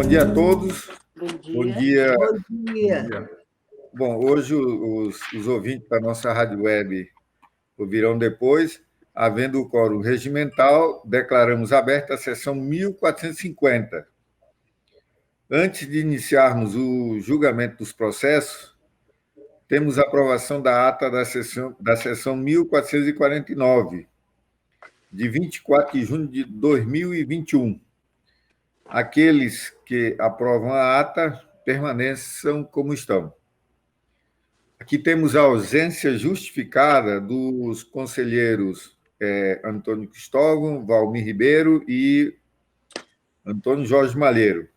dia a todos. Bom Bom dia. dia. Bom Bom dia. dia. Bom, hoje os ouvintes da nossa rádio web ouvirão depois. Havendo o quórum regimental, declaramos aberta a sessão 1450. Antes de iniciarmos o julgamento dos processos, temos a aprovação da ata da sessão 1449, de 24 de junho de 2021. Aqueles que aprovam a ata permaneçam como estão. Aqui temos a ausência justificada dos conselheiros Antônio Cristóvão, Valmir Ribeiro e Antônio Jorge Malheiro.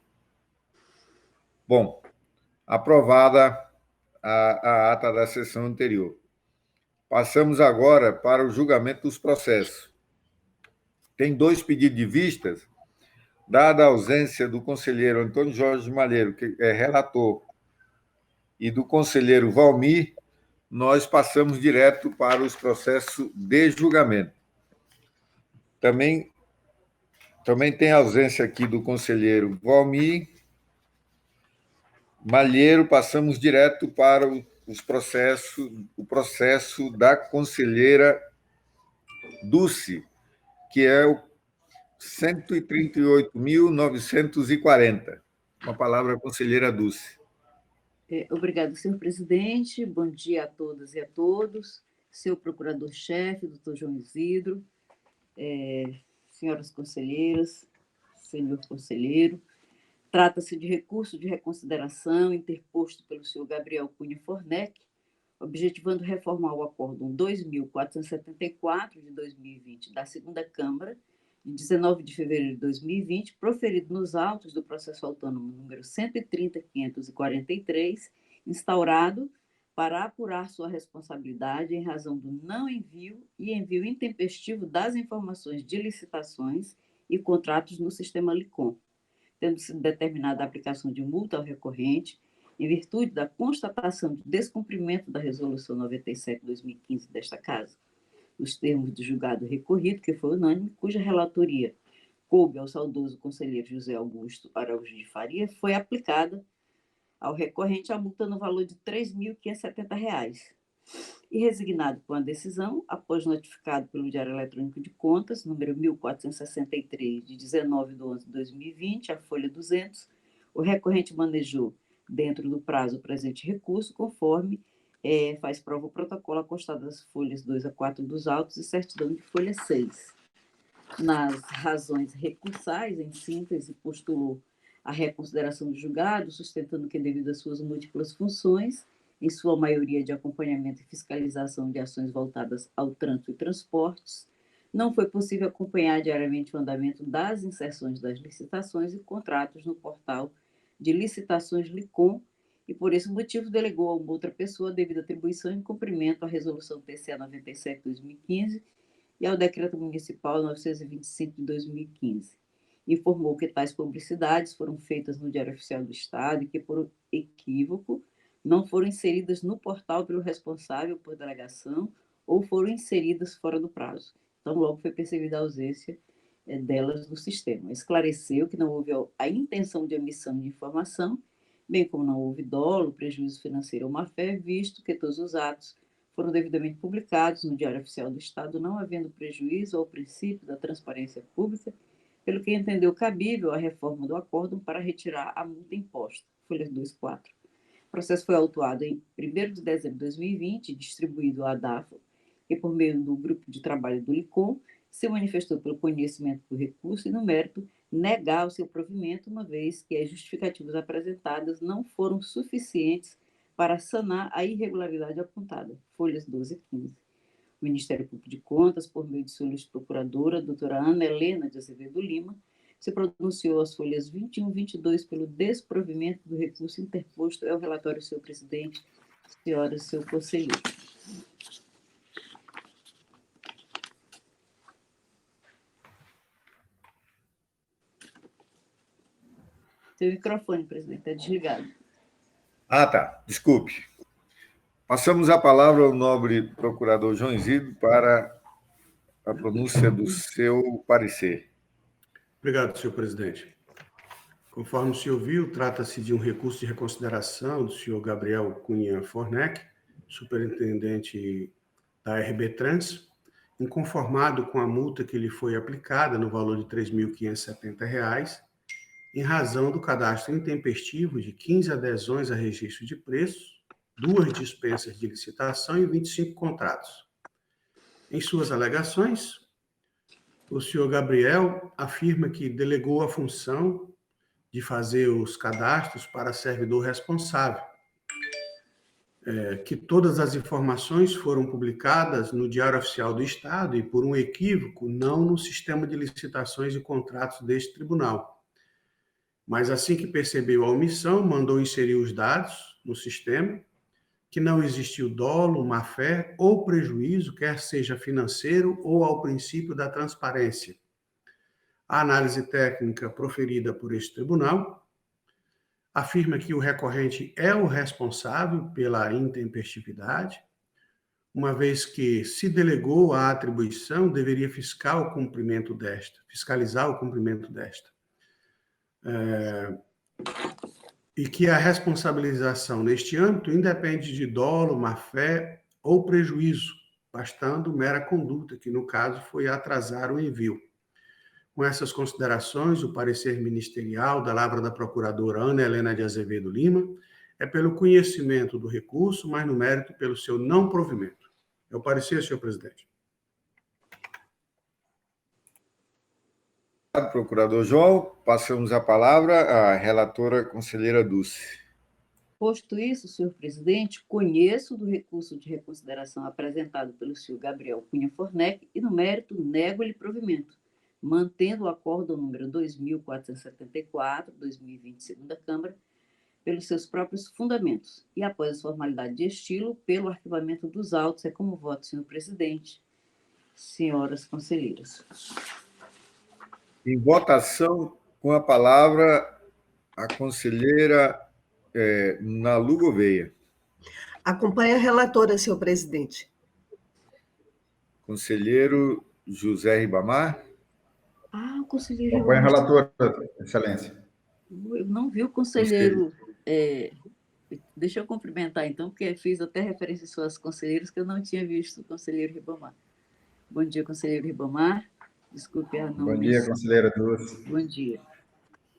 Bom, aprovada a ata da sessão anterior. Passamos agora para o julgamento dos processos. Tem 2 pedidos de vistas. Dada a ausência do conselheiro Antônio Jorge Malheiro, que é relator, e do conselheiro Valmir, nós passamos direto para os processos de julgamento. Também tem a ausência aqui do conselheiro Valmir Malheiro, passamos direto para o processo da conselheira Dulce, que é o 138.940. Uma palavra, conselheira Dulce. Obrigado, senhor presidente. Bom dia a todas e a todos. Seu procurador-chefe, doutor João Isidro, senhoras conselheiras, senhor conselheiro. Trata-se de recurso de reconsideração interposto pelo senhor Gabriel Cunha Fornec, objetivando reformar o Acórdão 2.474 de 2020 da Segunda Câmara, de 19 de fevereiro de 2020, proferido nos autos do processo autônomo número 130.543, instaurado para apurar sua responsabilidade em razão do não envio e envio intempestivo das informações de licitações e contratos no sistema LICOM, tendo sido determinada a aplicação de multa ao recorrente, em virtude da constatação de descumprimento da Resolução 97/2015 desta Casa, nos termos do julgado recorrido, que foi unânime, cuja relatoria coube ao saudoso conselheiro José Augusto Araújo de Faria, foi aplicada ao recorrente a multa no valor de R$ 3.570. E resignado com a decisão, após notificado pelo Diário Eletrônico de Contas, número 1463, de 19 de 11 de 2020, a folha 200, o recorrente manejou, dentro do prazo, o presente recurso, conforme faz prova o protocolo acostado das folhas 2 a 4 dos autos e certidão de folha 6. Nas razões recursais, em síntese, postulou a reconsideração do julgado, sustentando que, devido às suas múltiplas funções, em sua maioria de acompanhamento e fiscalização de ações voltadas ao trânsito e transportes, não foi possível acompanhar diariamente o andamento das inserções das licitações e contratos no portal de licitações LICOM, e, por esse motivo, delegou a uma outra pessoa a devida atribuição em cumprimento à Resolução TCE 97/2015 e ao Decreto Municipal 925 de 2015. Informou que tais publicidades foram feitas no Diário Oficial do Estado e que, por equívoco, não foram inseridas no portal pelo responsável por delegação ou foram inseridas fora do prazo. Então, logo foi percebida a ausência delas no sistema. Esclareceu que não houve a intenção de omissão de informação, bem como não houve dolo, prejuízo financeiro ou má-fé, visto que todos os atos foram devidamente publicados no Diário Oficial do Estado, não havendo prejuízo ao princípio da transparência pública, pelo que entendeu cabível a reforma do acórdão para retirar a multa imposta. Folhas 2 e 4. O processo foi autuado em 1º de dezembro de 2020 e distribuído à DAFA, que, por meio do grupo de trabalho do LICOM, se manifestou pelo conhecimento do recurso e, no mérito, negar o seu provimento, uma vez que as justificativas apresentadas não foram suficientes para sanar a irregularidade apontada. Folhas 12 e 15. O Ministério Público de Contas, por meio de sua ilustre-procuradora, doutora Ana Helena de Azevedo Lima, se pronunciou às folhas 21 e 22 pelo desprovimento do recurso interposto. É o relatório, senhor presidente, senhoras e senhor conselheiro. Seu microfone, presidente, está desligado. Tá. Desculpe. Passamos a palavra ao nobre procurador João Isidro para a pronúncia do seu parecer. Obrigado, senhor presidente. Conforme o senhor viu, trata-se de um recurso de reconsideração do senhor Gabriel Cunha Fornec, superintendente da RB Trans, inconformado com a multa que lhe foi aplicada no valor de R$ 3.570, em razão do cadastro intempestivo de 15 adesões a registro de preços, 2 dispensas de licitação e 25 contratos. Em suas alegações, o senhor Gabriel afirma que delegou a função de fazer os cadastros para servidor responsável, que todas as informações foram publicadas no Diário Oficial do Estado e, por um equívoco, não no sistema de licitações e contratos deste tribunal. Mas, assim que percebeu a omissão, mandou inserir os dados no sistema, que não existiu dolo, má-fé ou prejuízo, quer seja financeiro ou ao princípio da transparência. A análise técnica proferida por este tribunal afirma que o recorrente é o responsável pela intempestividade, uma vez que se delegou a atribuição, deveria fiscalizar o cumprimento desta. E que a responsabilização neste âmbito independe de dolo, má-fé ou prejuízo, bastando mera conduta, que no caso foi atrasar o envio. Com essas considerações, o parecer ministerial da Lavra da Procuradora Ana Helena de Azevedo Lima é pelo conhecimento do recurso, mas no mérito pelo seu não provimento. É o parecer, senhor presidente. Obrigado, procurador João. Passamos a palavra à relatora conselheira Dulce. Posto isso, senhor presidente, conheço do recurso de reconsideração apresentado pelo senhor Gabriel Cunha Fornec e, no mérito, nego-lhe provimento, mantendo o acórdão número 2474, 2020, segunda Câmara, pelos seus próprios fundamentos e, após a formalidade de estilo, pelo arquivamento dos autos. É como voto, senhor presidente, senhoras conselheiras. Em votação, com a palavra, a conselheira Nalu Gouveia. Acompanha a relatora, senhor presidente. Conselheiro José Ribamar. O conselheiro... Acompanha a relatora, excelência. Eu não vi o conselheiro... Deixa eu cumprimentar, então, porque fiz até referência às suas conselheiras, que eu não tinha visto o conselheiro Ribamar. Bom dia, conselheiro Ribamar. Desculpe a não... Bom dia, conselheira Dulce. Bom dia.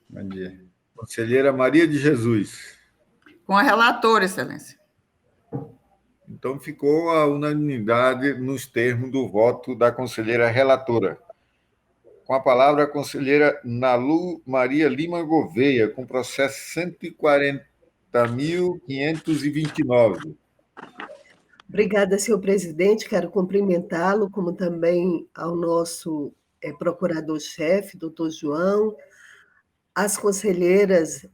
Bom dia. Conselheira Maria de Jesus. Com a relatora, excelência. Então, ficou a unanimidade nos termos do voto da conselheira relatora. Com a palavra, a conselheira Nalu Maria Lima Gouveia, com processo 140.529. Obrigada, senhor presidente. Quero cumprimentá-lo, como também ao nosso procurador-chefe, doutor João, as conselheiras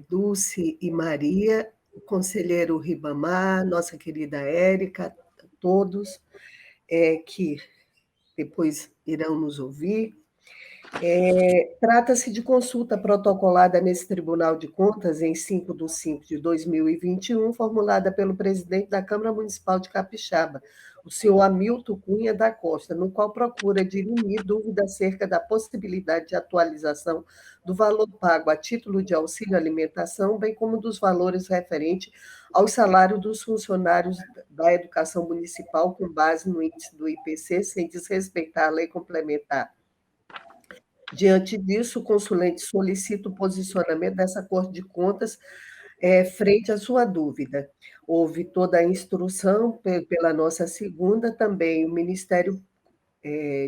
Dulce e Maria, o conselheiro Ribamar, nossa querida Érica, todos que depois irão nos ouvir. Trata-se de consulta protocolada nesse Tribunal de Contas em 5/5/2021, formulada pelo presidente da Câmara Municipal de Capixaba, o senhor Hamilton Cunha da Costa, no qual procura dirimir dúvidas acerca da possibilidade de atualização do valor pago a título de auxílio alimentação, bem como dos valores referentes ao salário dos funcionários da educação municipal, com base no índice do IPC, sem desrespeitar a lei complementar. Diante disso, o consulente solicita o posicionamento dessa Corte de Contas frente à sua dúvida. Houve toda a instrução pela nossa segunda, também o Ministério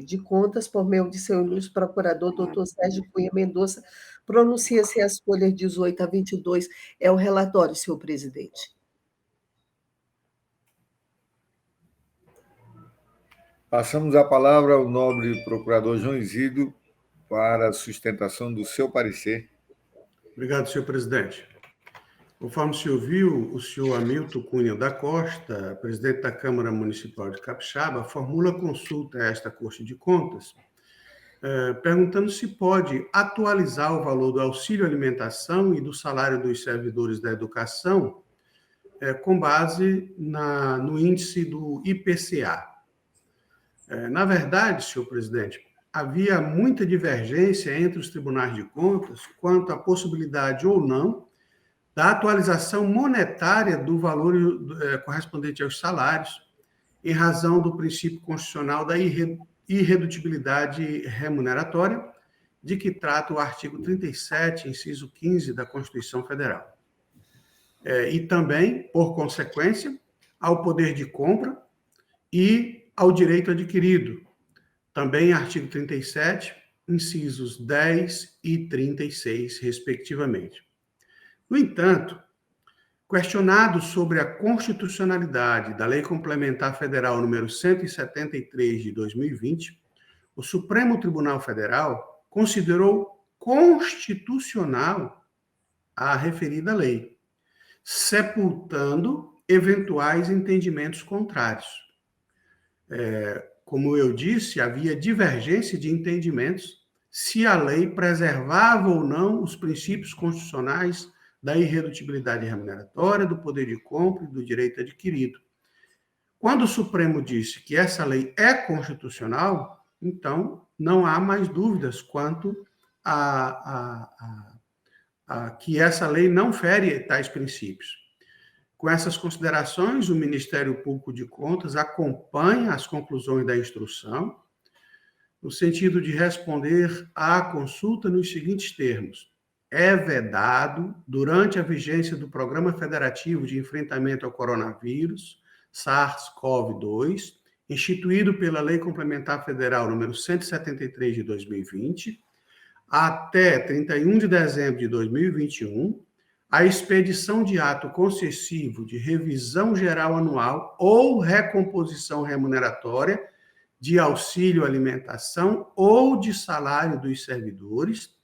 de Contas, por meio de seu ilustre procurador, doutor Sérgio Cunha Mendonça, pronuncia-se as folhas 18 a 22. É o relatório, senhor presidente. Passamos a palavra ao nobre procurador João Isidro para a sustentação do seu parecer. Obrigado, senhor presidente. Conforme o senhor viu, o senhor Hamilton Cunha da Costa, presidente da Câmara Municipal de Capixaba, formula consulta a esta Corte de Contas, perguntando se pode atualizar o valor do auxílio alimentação e do salário dos servidores da educação com base no índice do IPCA. Na verdade, senhor presidente, havia muita divergência entre os tribunais de contas quanto à possibilidade ou não da atualização monetária do valor correspondente aos salários, em razão do princípio constitucional da irredutibilidade remuneratória, de que trata o artigo 37, inciso 15 da Constituição Federal. E também, por consequência, ao poder de compra e ao direito adquirido. Também artigo 37, incisos 10 e 36, respectivamente. No entanto, questionado sobre a constitucionalidade da Lei Complementar Federal número 173 de 2020, o Supremo Tribunal Federal considerou constitucional a referida lei, sepultando eventuais entendimentos contrários. Como eu disse, havia divergência de entendimentos se a lei preservava ou não os princípios constitucionais da irredutibilidade remuneratória, do poder de compra e do direito adquirido. Quando o Supremo disse que essa lei é constitucional, então não há mais dúvidas quanto a que essa lei não fere tais princípios. Com essas considerações, o Ministério Público de Contas acompanha as conclusões da instrução, no sentido de responder à consulta nos seguintes termos: é vedado, durante a vigência do Programa Federativo de Enfrentamento ao Coronavírus, SARS-CoV-2, instituído pela Lei Complementar Federal número 173 de 2020, até 31 de dezembro de 2021, a expedição de ato concessivo de revisão geral anual ou recomposição remuneratória de auxílio alimentação ou de salário dos servidores,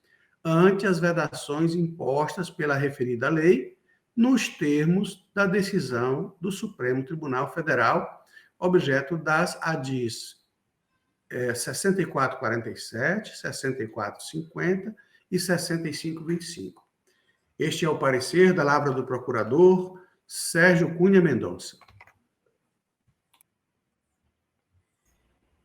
ante as vedações impostas pela referida lei, nos termos da decisão do Supremo Tribunal Federal, objeto das ADIs 6447, 6450 e 6525. Este é o parecer da Lavra do Procurador Sérgio Cunha Mendonça.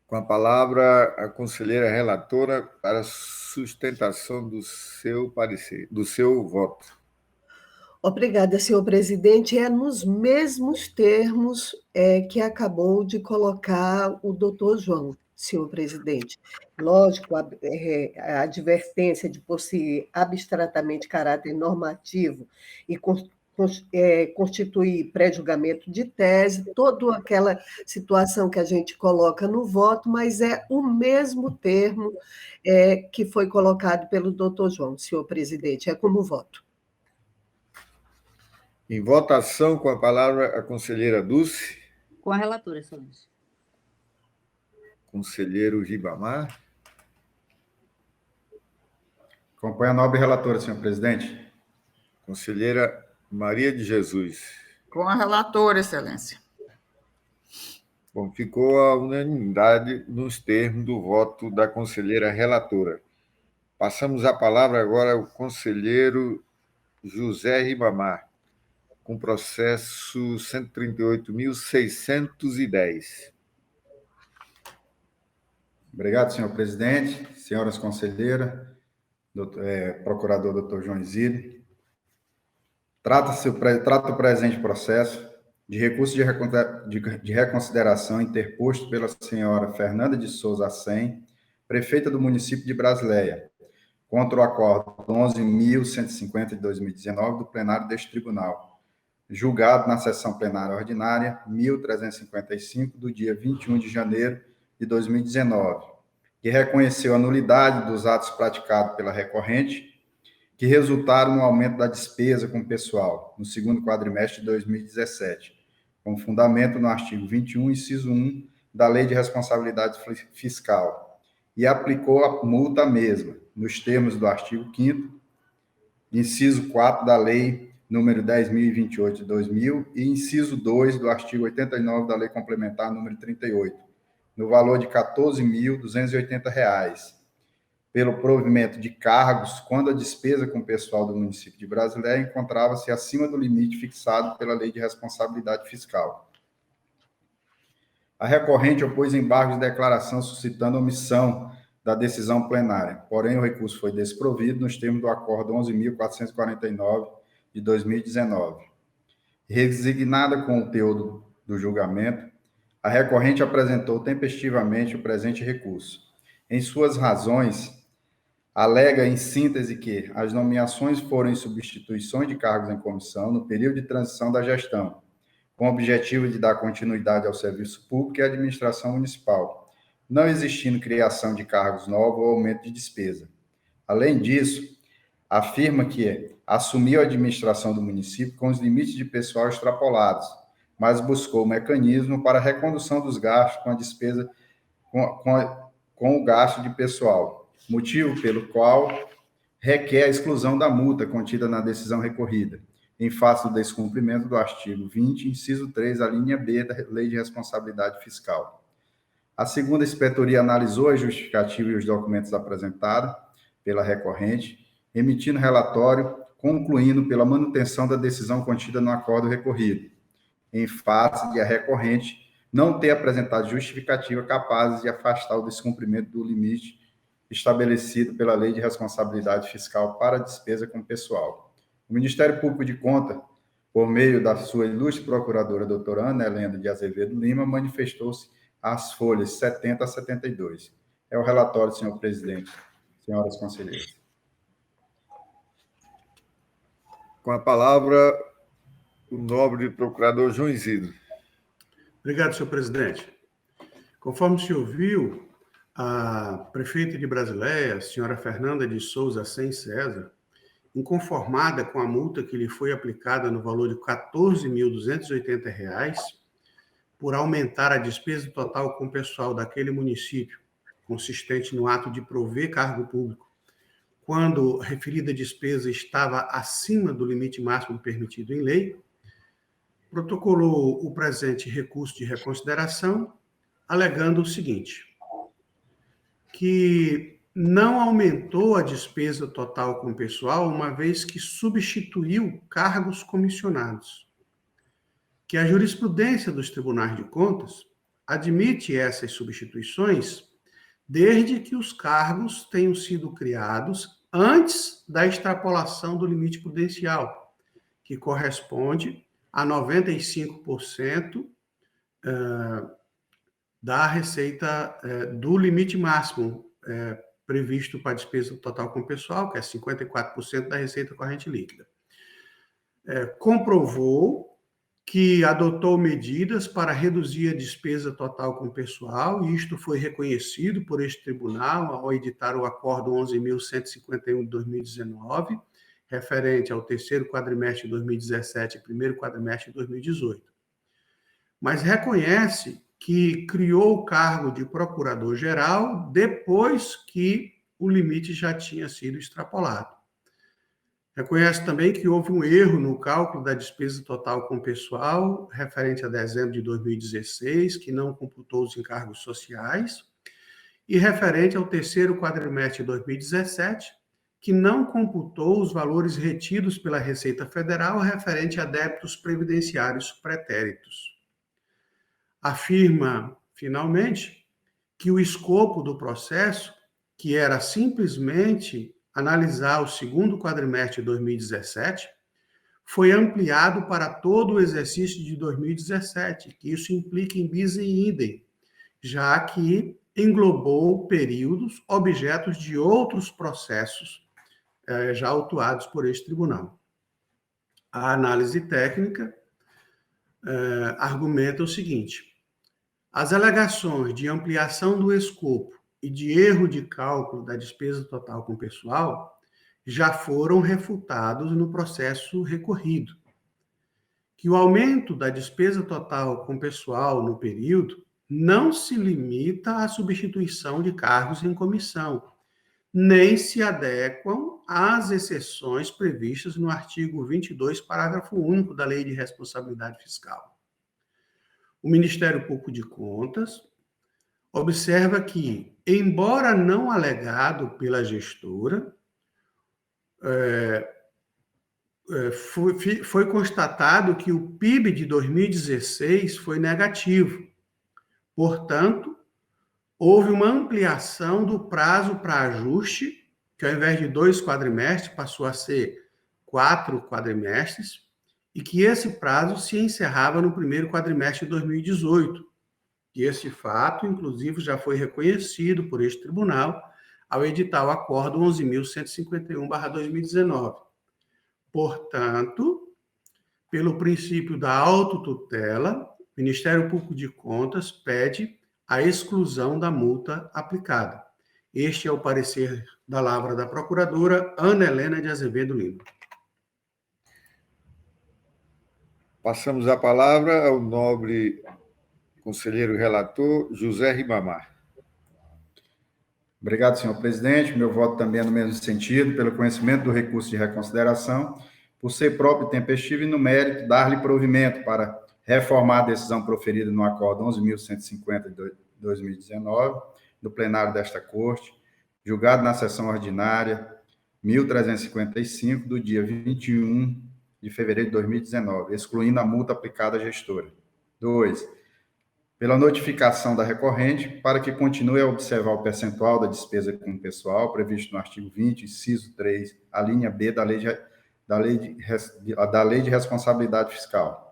Com a palavra, a conselheira relatora para sustentação do seu parecer, do seu voto. Obrigada, senhor presidente. É nos mesmos termos que acabou de colocar o doutor João, senhor presidente. Lógico, a advertência de possuir abstratamente caráter normativo e constituir pré-julgamento de tese, toda aquela situação que a gente coloca no voto, mas é o mesmo termo que foi colocado pelo doutor João, senhor presidente, é como voto. Em votação, com a palavra, a conselheira Dulce. Com a relatora, excelência. Conselheiro Ribamar. Acompanho a nobre relatora, senhor presidente. Conselheira Maria de Jesus. Com a relatora, excelência. Bom, ficou a unanimidade nos termos do voto da conselheira relatora. Passamos a palavra agora ao conselheiro José Ribamar, com processo 138.610. Obrigado, senhor presidente, senhoras conselheiras, procurador doutor João Isidro. Trata o presente processo de recurso de reconsideração interposto pela senhora Fernanda de Souza Assem, prefeita do município de Brasileia, contra o acordo 11.150 de 2019 do plenário deste tribunal, julgado na sessão plenária ordinária 1355 do dia 21 de janeiro de 2019, que reconheceu a nulidade dos atos praticados pela recorrente, que resultaram no aumento da despesa com o pessoal no segundo quadrimestre de 2017, com fundamento no artigo 21, inciso 1 da Lei de Responsabilidade Fiscal, e aplicou a multa mesma, nos termos do artigo 5º, inciso 4 da Lei número 10.028 de 2000 e inciso 2 do artigo 89 da Lei Complementar número 38, no valor de R$ 14.280, pelo provimento de cargos quando a despesa com o pessoal do município de Brasileia encontrava-se acima do limite fixado pela Lei de Responsabilidade Fiscal. A recorrente opôs embargos de declaração suscitando omissão da decisão plenária. Porém, o recurso foi desprovido nos termos do Acordo 11.449 de 2019. Resignada com o teor do julgamento, a recorrente apresentou tempestivamente o presente recurso. Em suas razões, alega em síntese que as nomeações foram em substituições de cargos em comissão no período de transição da gestão, com o objetivo de dar continuidade ao serviço público e à administração municipal, não existindo criação de cargos novos ou aumento de despesa. Além disso, afirma que assumiu a administração do município com os limites de pessoal extrapolados, mas buscou mecanismo para a recondução dos gastos com a despesa com o gasto de pessoal, motivo pelo qual requer a exclusão da multa contida na decisão recorrida, em face do descumprimento do artigo 20, inciso 3, a linha B da Lei de Responsabilidade Fiscal. A segunda inspetoria analisou a justificativa e os documentos apresentados pela recorrente, emitindo relatório, concluindo pela manutenção da decisão contida no acordo recorrido, em face de a recorrente não ter apresentado justificativa capaz de afastar o descumprimento do limite estabelecido pela Lei de Responsabilidade Fiscal para despesa com pessoal. O Ministério Público de Contas, por meio da sua ilustre procuradora, doutora Ana Helena de Azevedo Lima, manifestou-se às folhas 70 a 72. É o relatório, senhor presidente, senhoras conselheiras. Com a palavra, o nobre procurador João Isidro. Obrigado, senhor presidente. Conforme se ouviu, a prefeita de Brasileia, a senhora Fernanda de Souza Sem César, inconformada com a multa que lhe foi aplicada no valor de R$ 14.280, por aumentar a despesa total com o pessoal daquele município, consistente no ato de prover cargo público, quando a referida despesa estava acima do limite máximo permitido em lei, protocolou o presente recurso de reconsideração, alegando o seguinte, que não aumentou a despesa total com o pessoal, uma vez que substituiu cargos comissionados, que a jurisprudência dos tribunais de contas admite essas substituições desde que os cargos tenham sido criados antes da extrapolação do limite prudencial, que corresponde a 95% da receita do limite máximo previsto para a despesa total com o pessoal, que é 54% da receita corrente líquida. Comprovou que adotou medidas para reduzir a despesa total com o pessoal, e isto foi reconhecido por este tribunal ao editar o Acordo 11.151 de 2019, referente ao terceiro quadrimestre de 2017 e primeiro quadrimestre de 2018. Mas reconhece que criou o cargo de procurador-geral depois que o limite já tinha sido extrapolado. Reconhece também que houve um erro no cálculo da despesa total com o pessoal, referente a dezembro de 2016, que não computou os encargos sociais, e referente ao terceiro quadrimestre de 2017, que não computou os valores retidos pela Receita Federal referente a débitos previdenciários pretéritos. Afirma, finalmente, que o escopo do processo, que era simplesmente analisar o segundo quadrimestre de 2017, foi ampliado para todo o exercício de 2017, que isso implica em bis e idem, já que englobou períodos objetos de outros processos já autuados por este tribunal. A análise técnica argumenta o seguinte: as alegações de ampliação do escopo e de erro de cálculo da despesa total com o pessoal já foram refutados no processo recorrido. Que o aumento da despesa total com o pessoal no período não se limita à substituição de cargos em comissão, nem se adequam às exceções previstas no artigo 22, parágrafo único da Lei de Responsabilidade Fiscal. O Ministério Público de Contas observa que, embora não alegado pela gestora, foi constatado que o PIB de 2016 foi negativo. Portanto, houve uma ampliação do prazo para ajuste, que ao invés de 2 quadrimestres, passou a ser 4 quadrimestres, e que esse prazo se encerrava no primeiro quadrimestre de 2018. E esse fato, inclusive, já foi reconhecido por este tribunal ao editar o Acordo 11.151/2019. Portanto, pelo princípio da autotutela, o Ministério Público de Contas pede a exclusão da multa aplicada. Este é o parecer da lavra da procuradora Ana Helena de Azevedo Lima. Passamos a palavra ao nobre conselheiro relator José Ribamar. Obrigado, senhor presidente. Meu voto também é no mesmo sentido, pelo conhecimento do recurso de reconsideração, por ser próprio, tempestivo e no mérito, dar-lhe provimento para reformar a decisão proferida no Acordo 11.150 de 2019, do plenário desta Corte, julgado na sessão ordinária 1355, do dia 21 de fevereiro de 2019, excluindo a multa aplicada à gestora. 2. Pela notificação da recorrente, para que continue a observar o percentual da despesa com o pessoal, previsto no artigo 20, inciso 3, a linha B da Lei de Responsabilidade Fiscal.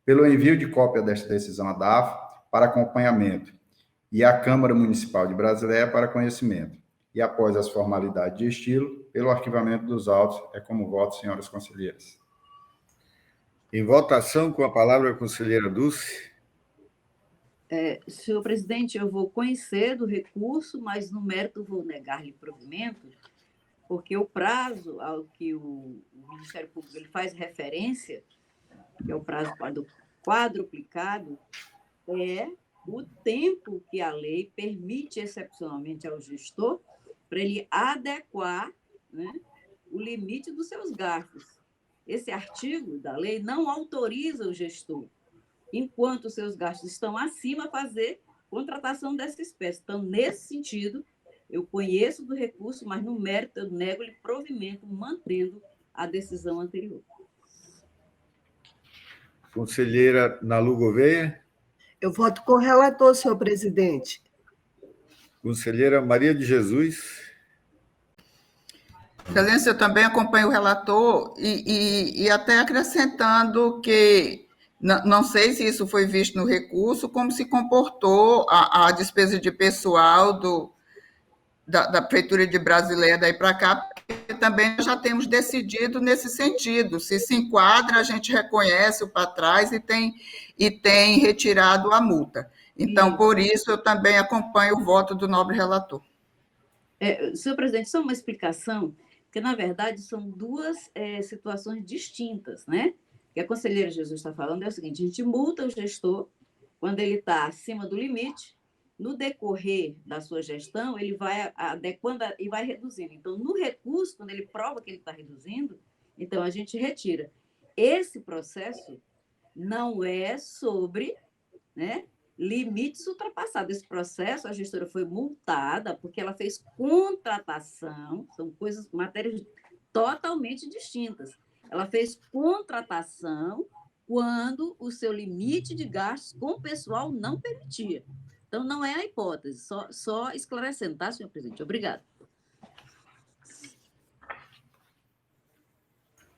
Pelo envio de cópia desta decisão à DAF para acompanhamento e à Câmara Municipal de Brasileia para conhecimento. E após as formalidades de estilo, pelo arquivamento dos autos, é como voto, senhoras conselheiras. Em votação, com a palavra a conselheira Dulce. Senhor presidente, eu vou conhecer do recurso, mas no mérito vou negar-lhe provimento, porque o prazo ao que o Ministério Público ele faz referência, que é o prazo quadruplicado, é o tempo que a lei permite excepcionalmente ao gestor para ele adequar, né, o limite dos seus gastos. Esse artigo da lei não autoriza o gestor, enquanto os seus gastos estão acima, fazer contratação dessa espécie. Então, nesse sentido, eu conheço do recurso, mas no mérito eu nego-lhe provimento, mantendo a decisão anterior. Conselheira Nalu Gouveia. Eu voto com o relator, senhor presidente. Conselheira Maria de Jesus. Excelência, eu também acompanho o relator e até acrescentando que não sei se isso foi visto no recurso, como se comportou a despesa de pessoal da Prefeitura de Brasileia daí para cá, porque também já temos decidido nesse sentido. Se enquadra, a gente reconhece o para trás e tem retirado a multa. Então, por isso, eu também acompanho o voto do nobre relator. Senhor presidente, só uma explicação, porque, na verdade, são duas situações distintas, né? O que a conselheira Jesus está falando é o seguinte: a gente multa o gestor quando ele está acima do limite. No decorrer da sua gestão, ele vai adequando e vai reduzindo. Então, no recurso, quando ele prova que ele está reduzindo, então a gente retira. Esse processo não é sobre, né, limites ultrapassados. Esse processo, a gestora foi multada porque ela fez contratação, são matérias totalmente distintas. Ela fez contratação quando o seu limite de gastos com o pessoal não permitia. Então, não é a hipótese, só esclarecendo, tá, senhor presidente? Obrigada.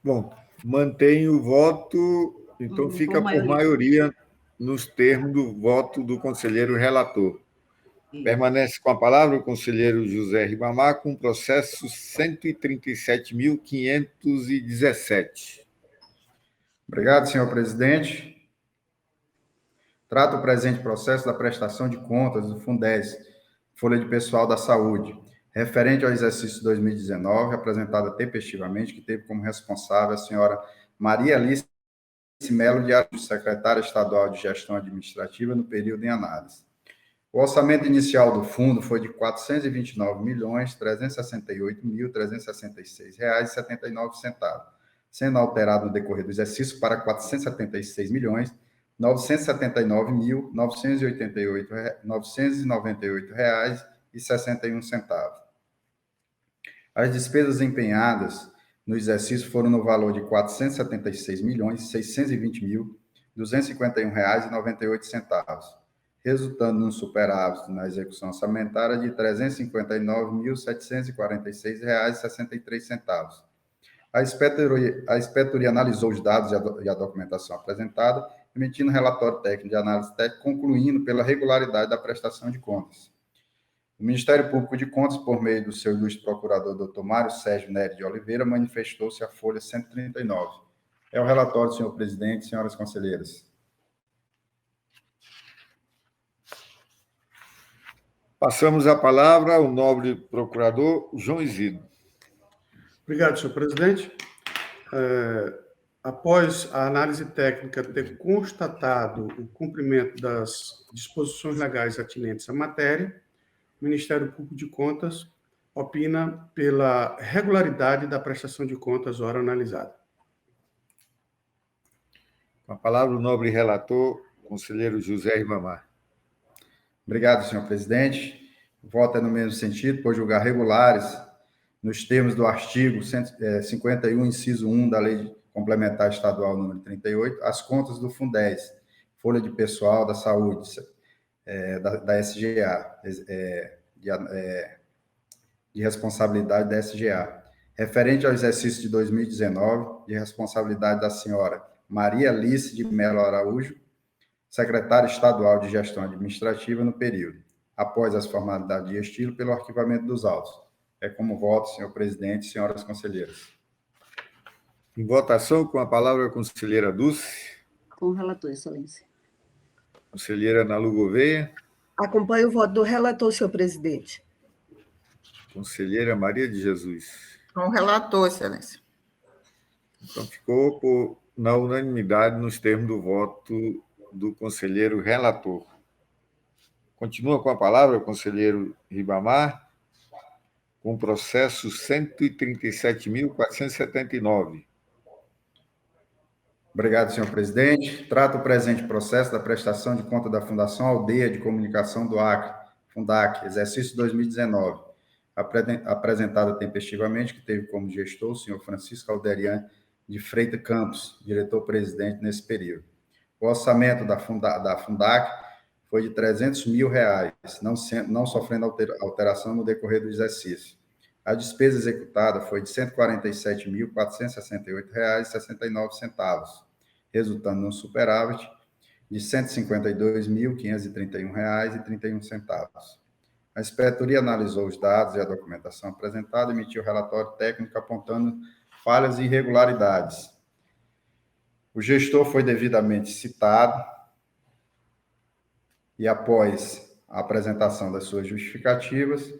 Bom, mantenho o voto, então fica por maioria nos termos do voto do conselheiro relator. Permanece com a palavra o conselheiro José Ribamar, com o processo 137.517. Obrigado, senhor presidente. Trata o presente processo da prestação de contas do Fundes, Folha de Pessoal da Saúde, referente ao exercício 2019, apresentada tempestivamente, que teve como responsável a senhora Maria Alice Melo de Araújo, secretária estadual de Gestão Administrativa, no período em análise. O orçamento inicial do fundo foi de R$ 429.368.366,79, sendo alterado no decorrer do exercício para R$ 476.979.998,61. As despesas empenhadas no exercício foram no valor de R$ 476.620.251,98, resultando num superávit na execução orçamentária de R$ 359.746,63. A inspetoria analisou os dados e a documentação apresentada, emitindo relatório técnico de análise técnica, concluindo pela regularidade da prestação de contas. O Ministério Público de Contas, por meio do seu ilustre procurador, Dr. Mário Sérgio Nery de Oliveira, manifestou-se à folha 139. É o relatório, senhor presidente, senhoras conselheiras. Passamos a palavra ao nobre procurador João Isidro. Obrigado, senhor presidente. Após a análise técnica ter constatado o cumprimento das disposições legais atinentes à matéria, o Ministério Público de Contas opina pela regularidade da prestação de contas ora analisada. Com a palavra o nobre relator, conselheiro José Ribamar. Obrigado, senhor presidente. O voto é no mesmo sentido, por julgar regulares, nos termos do artigo 51, inciso 1 da Lei Complementar Estadual número 38, as contas do Fundez, Folha de Pessoal da Saúde, da SGA, de responsabilidade da SGA, referente ao exercício de 2019, de responsabilidade da senhora Maria Alice de Mello Araújo, secretária estadual de Gestão Administrativa no período, após as formalidades de estilo, pelo arquivamento dos autos. É como voto, senhor presidente e senhoras conselheiras. Em votação, com a palavra a conselheira Dulce. Com o relator, excelência. Conselheira Nalu Gouveia. Acompanho o voto do relator, senhor presidente. Conselheira Maria de Jesus. Com o relator, excelência. Então, ficou na unanimidade nos termos do voto do conselheiro relator. Continua com a palavra o conselheiro Ribamar, com o processo 137.479. Obrigado, senhor presidente. Trato o presente processo da prestação de conta da Fundação Aldeia de Comunicação do Acre, Fundac, exercício 2019, apresentada tempestivamente, que teve como gestor o senhor Francisco Alderian de Freitas Campos, diretor-presidente nesse período. O orçamento da Fundac foi de R$ 300 mil, não sofrendo alteração no decorrer do exercício. A despesa executada foi de R$ 147.468,69, resultando num superávit de R$ 152.531,31. A inspetoria analisou os dados e a documentação apresentada e emitiu relatório técnico apontando falhas e irregularidades. O gestor foi devidamente citado e, após a apresentação das suas justificativas,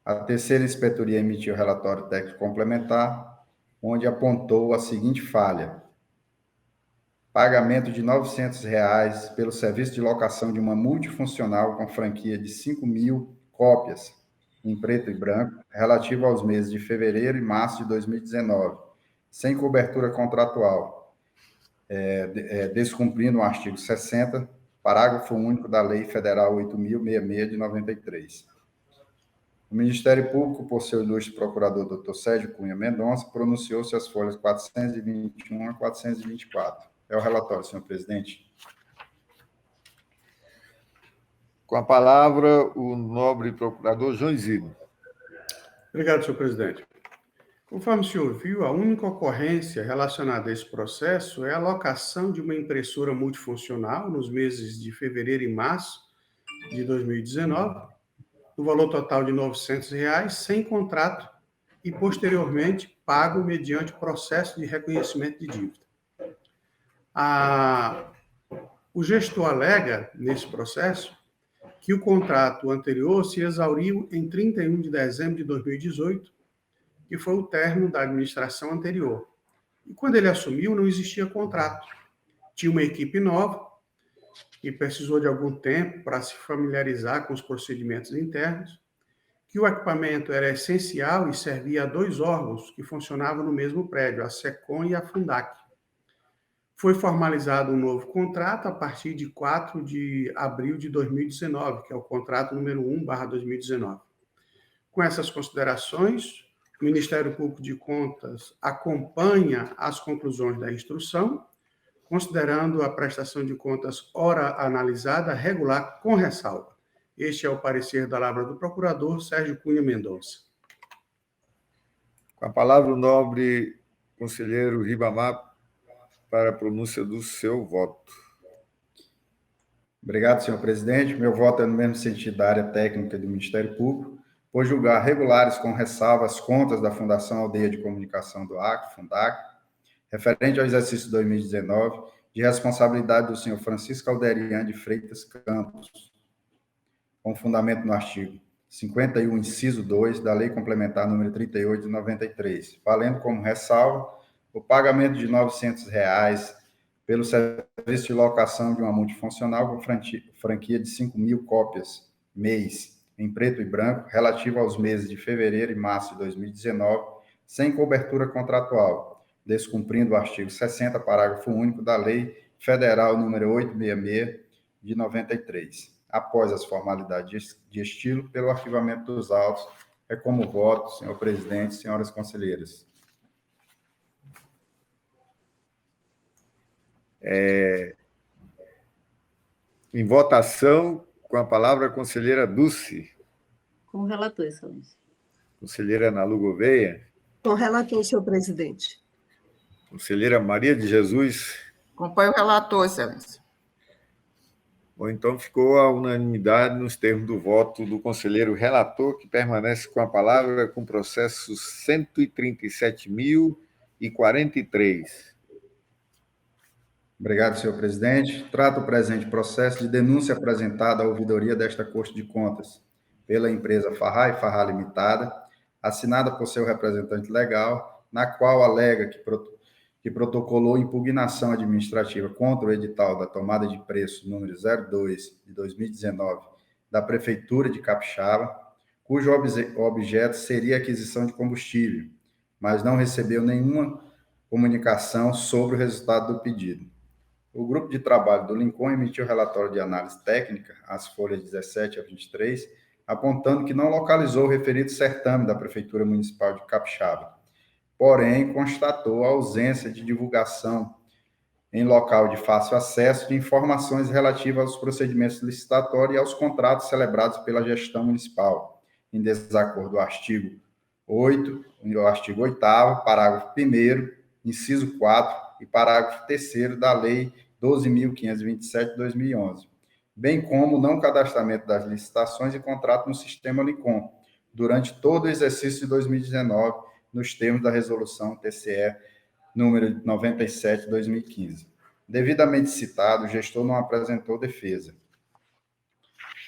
a terceira inspetoria emitiu relatório técnico complementar, onde apontou a seguinte falha: pagamento de R$ 900 pelo serviço de locação de uma multifuncional com franquia de 5.000 cópias, em preto e branco, relativo aos meses de fevereiro e março de 2019, sem cobertura contratual, descumprindo o artigo 60, parágrafo único da Lei Federal 8.066 de 93. O Ministério Público, por seu ilustre procurador, Dr. Sérgio Cunha Mendonça, pronunciou-se as folhas 421 a 424. É o relatório, senhor presidente. Com a palavra, o nobre procurador João Isidro. Obrigado, senhor presidente. Conforme o senhor viu, a única ocorrência relacionada a esse processo é a locação de uma impressora multifuncional nos meses de fevereiro e março de 2019, no valor total de R$ 900, sem contrato e, posteriormente, pago mediante processo de reconhecimento de dívida. O gestor alega, nesse processo, que o contrato anterior se exauriu em 31 de dezembro de 2018, que foi o término da administração anterior. E quando ele assumiu, não existia contrato. Tinha uma equipe nova, que precisou de algum tempo para se familiarizar com os procedimentos internos, que o equipamento era essencial e servia a dois órgãos que funcionavam no mesmo prédio, a SECOM e a Fundac. Foi formalizado um novo contrato a partir de 4 de abril de 2019, que é o contrato número 1/2019. Com essas considerações, o Ministério Público de Contas acompanha as conclusões da instrução, considerando a prestação de contas ora analisada regular com ressalva. Este é o parecer da Lavra do Procurador Sérgio Cunha Mendonça. Com a palavra, o nobre conselheiro Ribamar para a pronúncia do seu voto. Obrigado, senhor presidente. Meu voto é no mesmo sentido da área técnica do Ministério Público, por julgar regulares com ressalva as contas da Fundação Aldeia de Comunicação do Acre, Fundac, referente ao exercício 2019, de responsabilidade do senhor Francisco Alderian de Freitas Campos, com fundamento no artigo 51, inciso 2, da Lei Complementar número 38 de 93, valendo como ressalva o pagamento de R$ 900 pelo serviço de locação de uma multifuncional com franquia de 5.000 cópias mês, em preto e branco, relativo aos meses de fevereiro e março de 2019, sem cobertura contratual, descumprindo o artigo 60, parágrafo único da Lei Federal número 866 de 93. Após as formalidades de estilo, pelo arquivamento dos autos, é como voto, senhor presidente, senhoras conselheiras. Em votação, com a palavra, a conselheira Dulce. Com o relator, excelência. Conselheira Ana Lu Gouveia. Com relator, senhor presidente. Conselheira Maria de Jesus. Acompanho o relator, excelência. Bom, então ficou a unanimidade nos termos do voto do conselheiro relator, que permanece com a palavra com processo 137.043. Obrigado, senhor presidente. Trato o presente processo de denúncia apresentada à ouvidoria desta Corte de Contas pela empresa Farrá e Farrá Limitada, assinada por seu representante legal, na qual alega que protocolou impugnação administrativa contra o edital da tomada de preço número 02 de 2019 da Prefeitura de Capixaba, cujo objeto seria a aquisição de combustível, mas não recebeu nenhuma comunicação sobre o resultado do pedido. O grupo de trabalho do Lincoln emitiu relatório de análise técnica, as folhas 17 a 23, apontando que não localizou o referido certame da Prefeitura Municipal de Capixaba, porém constatou a ausência de divulgação em local de fácil acesso de informações relativas aos procedimentos licitatórios e aos contratos celebrados pela gestão municipal, em desacordo ao artigo 8, o artigo 8º, parágrafo 1º, inciso 4 e parágrafo 3º da Lei 12.527 de 2011, bem como o não cadastramento das licitações e contratos no sistema Licom, durante todo o exercício de 2019, nos termos da resolução TCE número 97 de 2015. Devidamente citado, o gestor não apresentou defesa.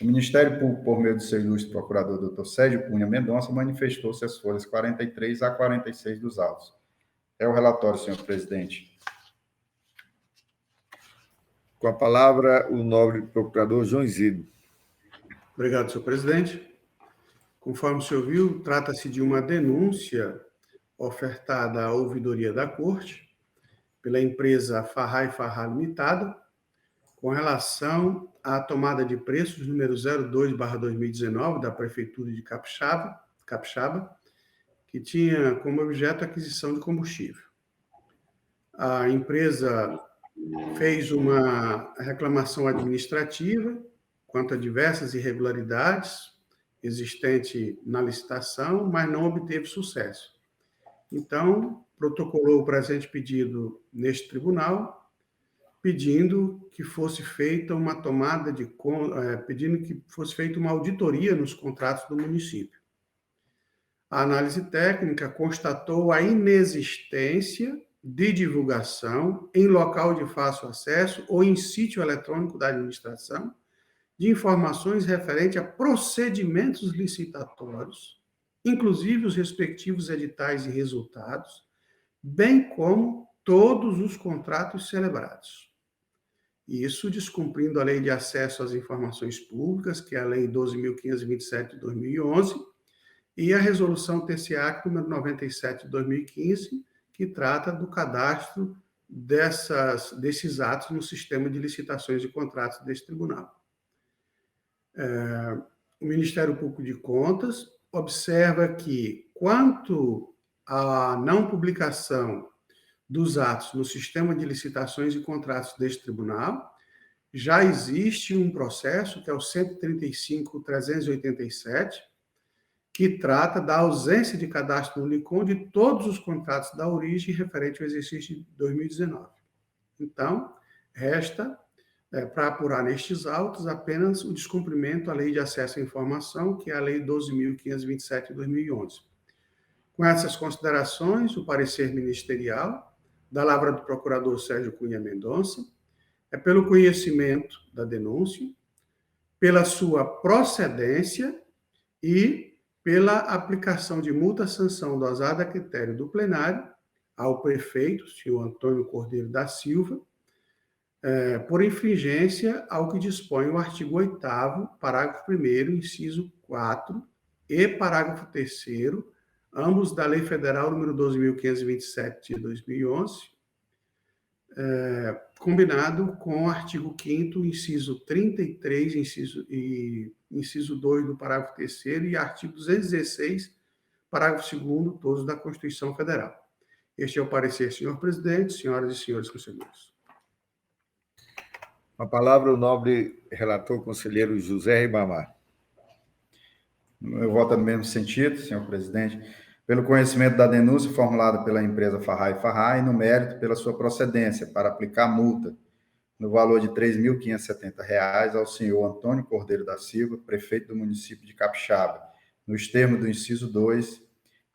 O Ministério Público, por meio do seu ilustre procurador, Dr. Sérgio Cunha Mendonça, manifestou-se as folhas 43 a 46 dos autos. É o relatório, senhor presidente. Com a palavra, o nobre procurador João Isidro. Obrigado, senhor presidente. Conforme o senhor viu, trata-se de uma denúncia ofertada à ouvidoria da Corte pela empresa Farrá e Farrá Limitada, com relação à tomada de preços número 02/2019 da Prefeitura de Capixaba, que tinha como objeto a aquisição de combustível. A empresa fez uma reclamação administrativa quanto a diversas irregularidades existentes na licitação, mas não obteve sucesso. Então, protocolou o presente pedido neste tribunal, pedindo que fosse feita uma pedindo que fosse feita uma auditoria nos contratos do município. A análise técnica constatou a inexistência de divulgação em local de fácil acesso ou em sítio eletrônico da administração de informações referentes a procedimentos licitatórios, inclusive os respectivos editais e resultados, bem como todos os contratos celebrados. Isso descumprindo a Lei de Acesso às Informações Públicas, que é a Lei 12.527 de 2011, e a Resolução TCA número 97 de 2015, que trata do cadastro desses atos no sistema de licitações e contratos deste tribunal. O Ministério Público de Contas observa que, quanto à não publicação dos atos no sistema de licitações e contratos deste tribunal. Já existe um processo, que é o 135.387, que trata da ausência de cadastro no LICOM de todos os contratos da origem referente ao exercício de 2019. Então, resta, para apurar nestes autos, apenas o descumprimento à Lei de Acesso à Informação, que é a Lei 12.527 de 2011. Com essas considerações, o parecer ministerial, da lavra do procurador Sérgio Cunha Mendonça, é pelo conhecimento da denúncia, pela sua procedência e pela aplicação de multa-sanção dosada a critério do plenário ao prefeito, senhor Antônio Cordeiro da Silva, por infringência ao que dispõe o artigo 8º, parágrafo 1º, inciso 4 e parágrafo 3º, ambos da Lei Federal número 12.527 de 2011, combinado com o artigo 5º, inciso 33, inciso 2 do parágrafo 3º e artigo 216, parágrafo 2º, todos da Constituição Federal. Este é o parecer, senhor presidente, senhoras e senhores conselheiros. A palavra o nobre relator conselheiro José Ribamar. Eu voto no mesmo sentido, senhor presidente, pelo conhecimento da denúncia formulada pela empresa Farray Farray e no mérito pela sua procedência para aplicar multa no valor de R$ 3.570 ao senhor Antônio Cordeiro da Silva, prefeito do município de Capixaba, nos termos do inciso 2,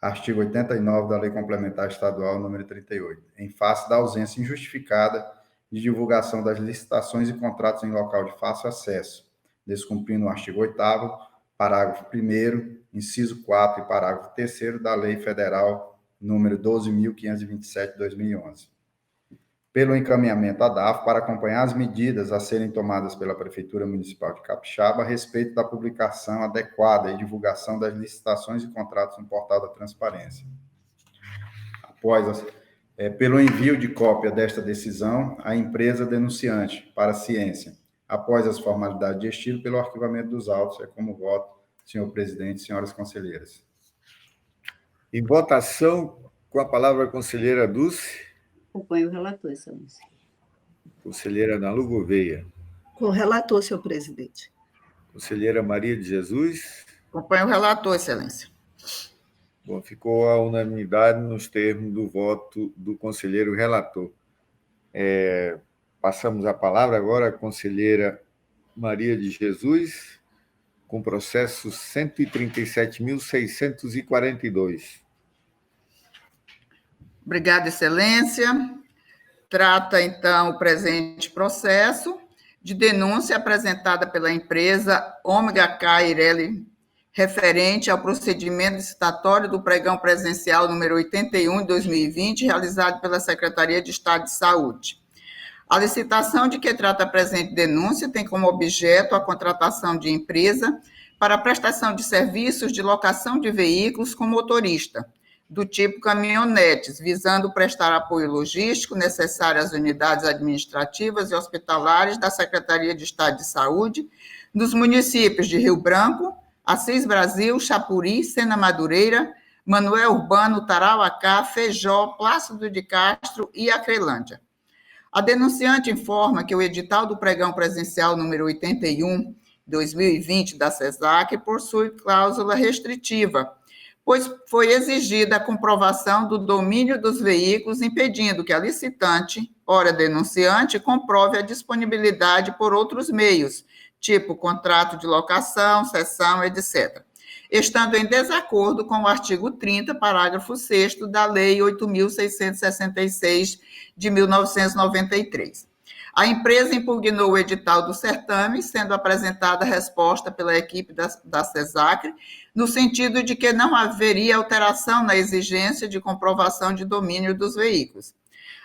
artigo 89 da Lei Complementar Estadual número 38, em face da ausência injustificada de divulgação das licitações e contratos em local de fácil acesso, descumprindo o artigo 8º, parágrafo 1º, inciso 4 e parágrafo 3º da Lei Federal número 12.527 de 2011. Pelo encaminhamento à DAF para acompanhar as medidas a serem tomadas pela Prefeitura Municipal de Capixaba a respeito da publicação adequada e divulgação das licitações e contratos no portal da transparência. Pelo envio de cópia desta decisão à empresa denunciante para a ciência, após as formalidades de estilo, pelo arquivamento dos autos. É como voto, senhor presidente, senhoras conselheiras. Em votação, com a palavra a conselheira Dulce. Acompanho o relator, excelência. Conselheira Ana Lu Gouveia. Com o relator, senhor presidente. Conselheira Maria de Jesus. Acompanho o relator, excelência. Bom, ficou a unanimidade nos termos do voto do conselheiro relator. Passamos a palavra agora à conselheira Maria de Jesus, com processo 137.642. Obrigada, excelência. Trata, então, o presente processo de denúncia apresentada pela empresa Ômega K Ireli, referente ao procedimento licitatório do pregão presencial número 81 de 2020, realizado pela Secretaria de Estado de Saúde. A licitação de que trata a presente denúncia tem como objeto a contratação de empresa para a prestação de serviços de locação de veículos com motorista, do tipo caminhonetes, visando prestar apoio logístico necessário às unidades administrativas e hospitalares da Secretaria de Estado de Saúde, dos municípios de Rio Branco, Assis Brasil, Chapuri, Sena Madureira, Manoel Urbano, Tarauacá, Feijó, Plácido de Castro e Acrelândia. A denunciante informa que o edital do pregão presencial número 81, 2020, da SESAC, possui cláusula restritiva, pois foi exigida a comprovação do domínio dos veículos, impedindo que a licitante, ora denunciante, comprove a disponibilidade por outros meios, tipo contrato de locação, cessão, etc., estando em desacordo com o artigo 30, parágrafo 6º da Lei 8.666 de 1993. A empresa impugnou o edital do certame, sendo apresentada a resposta pela equipe da SESAC, no sentido de que não haveria alteração na exigência de comprovação de domínio dos veículos.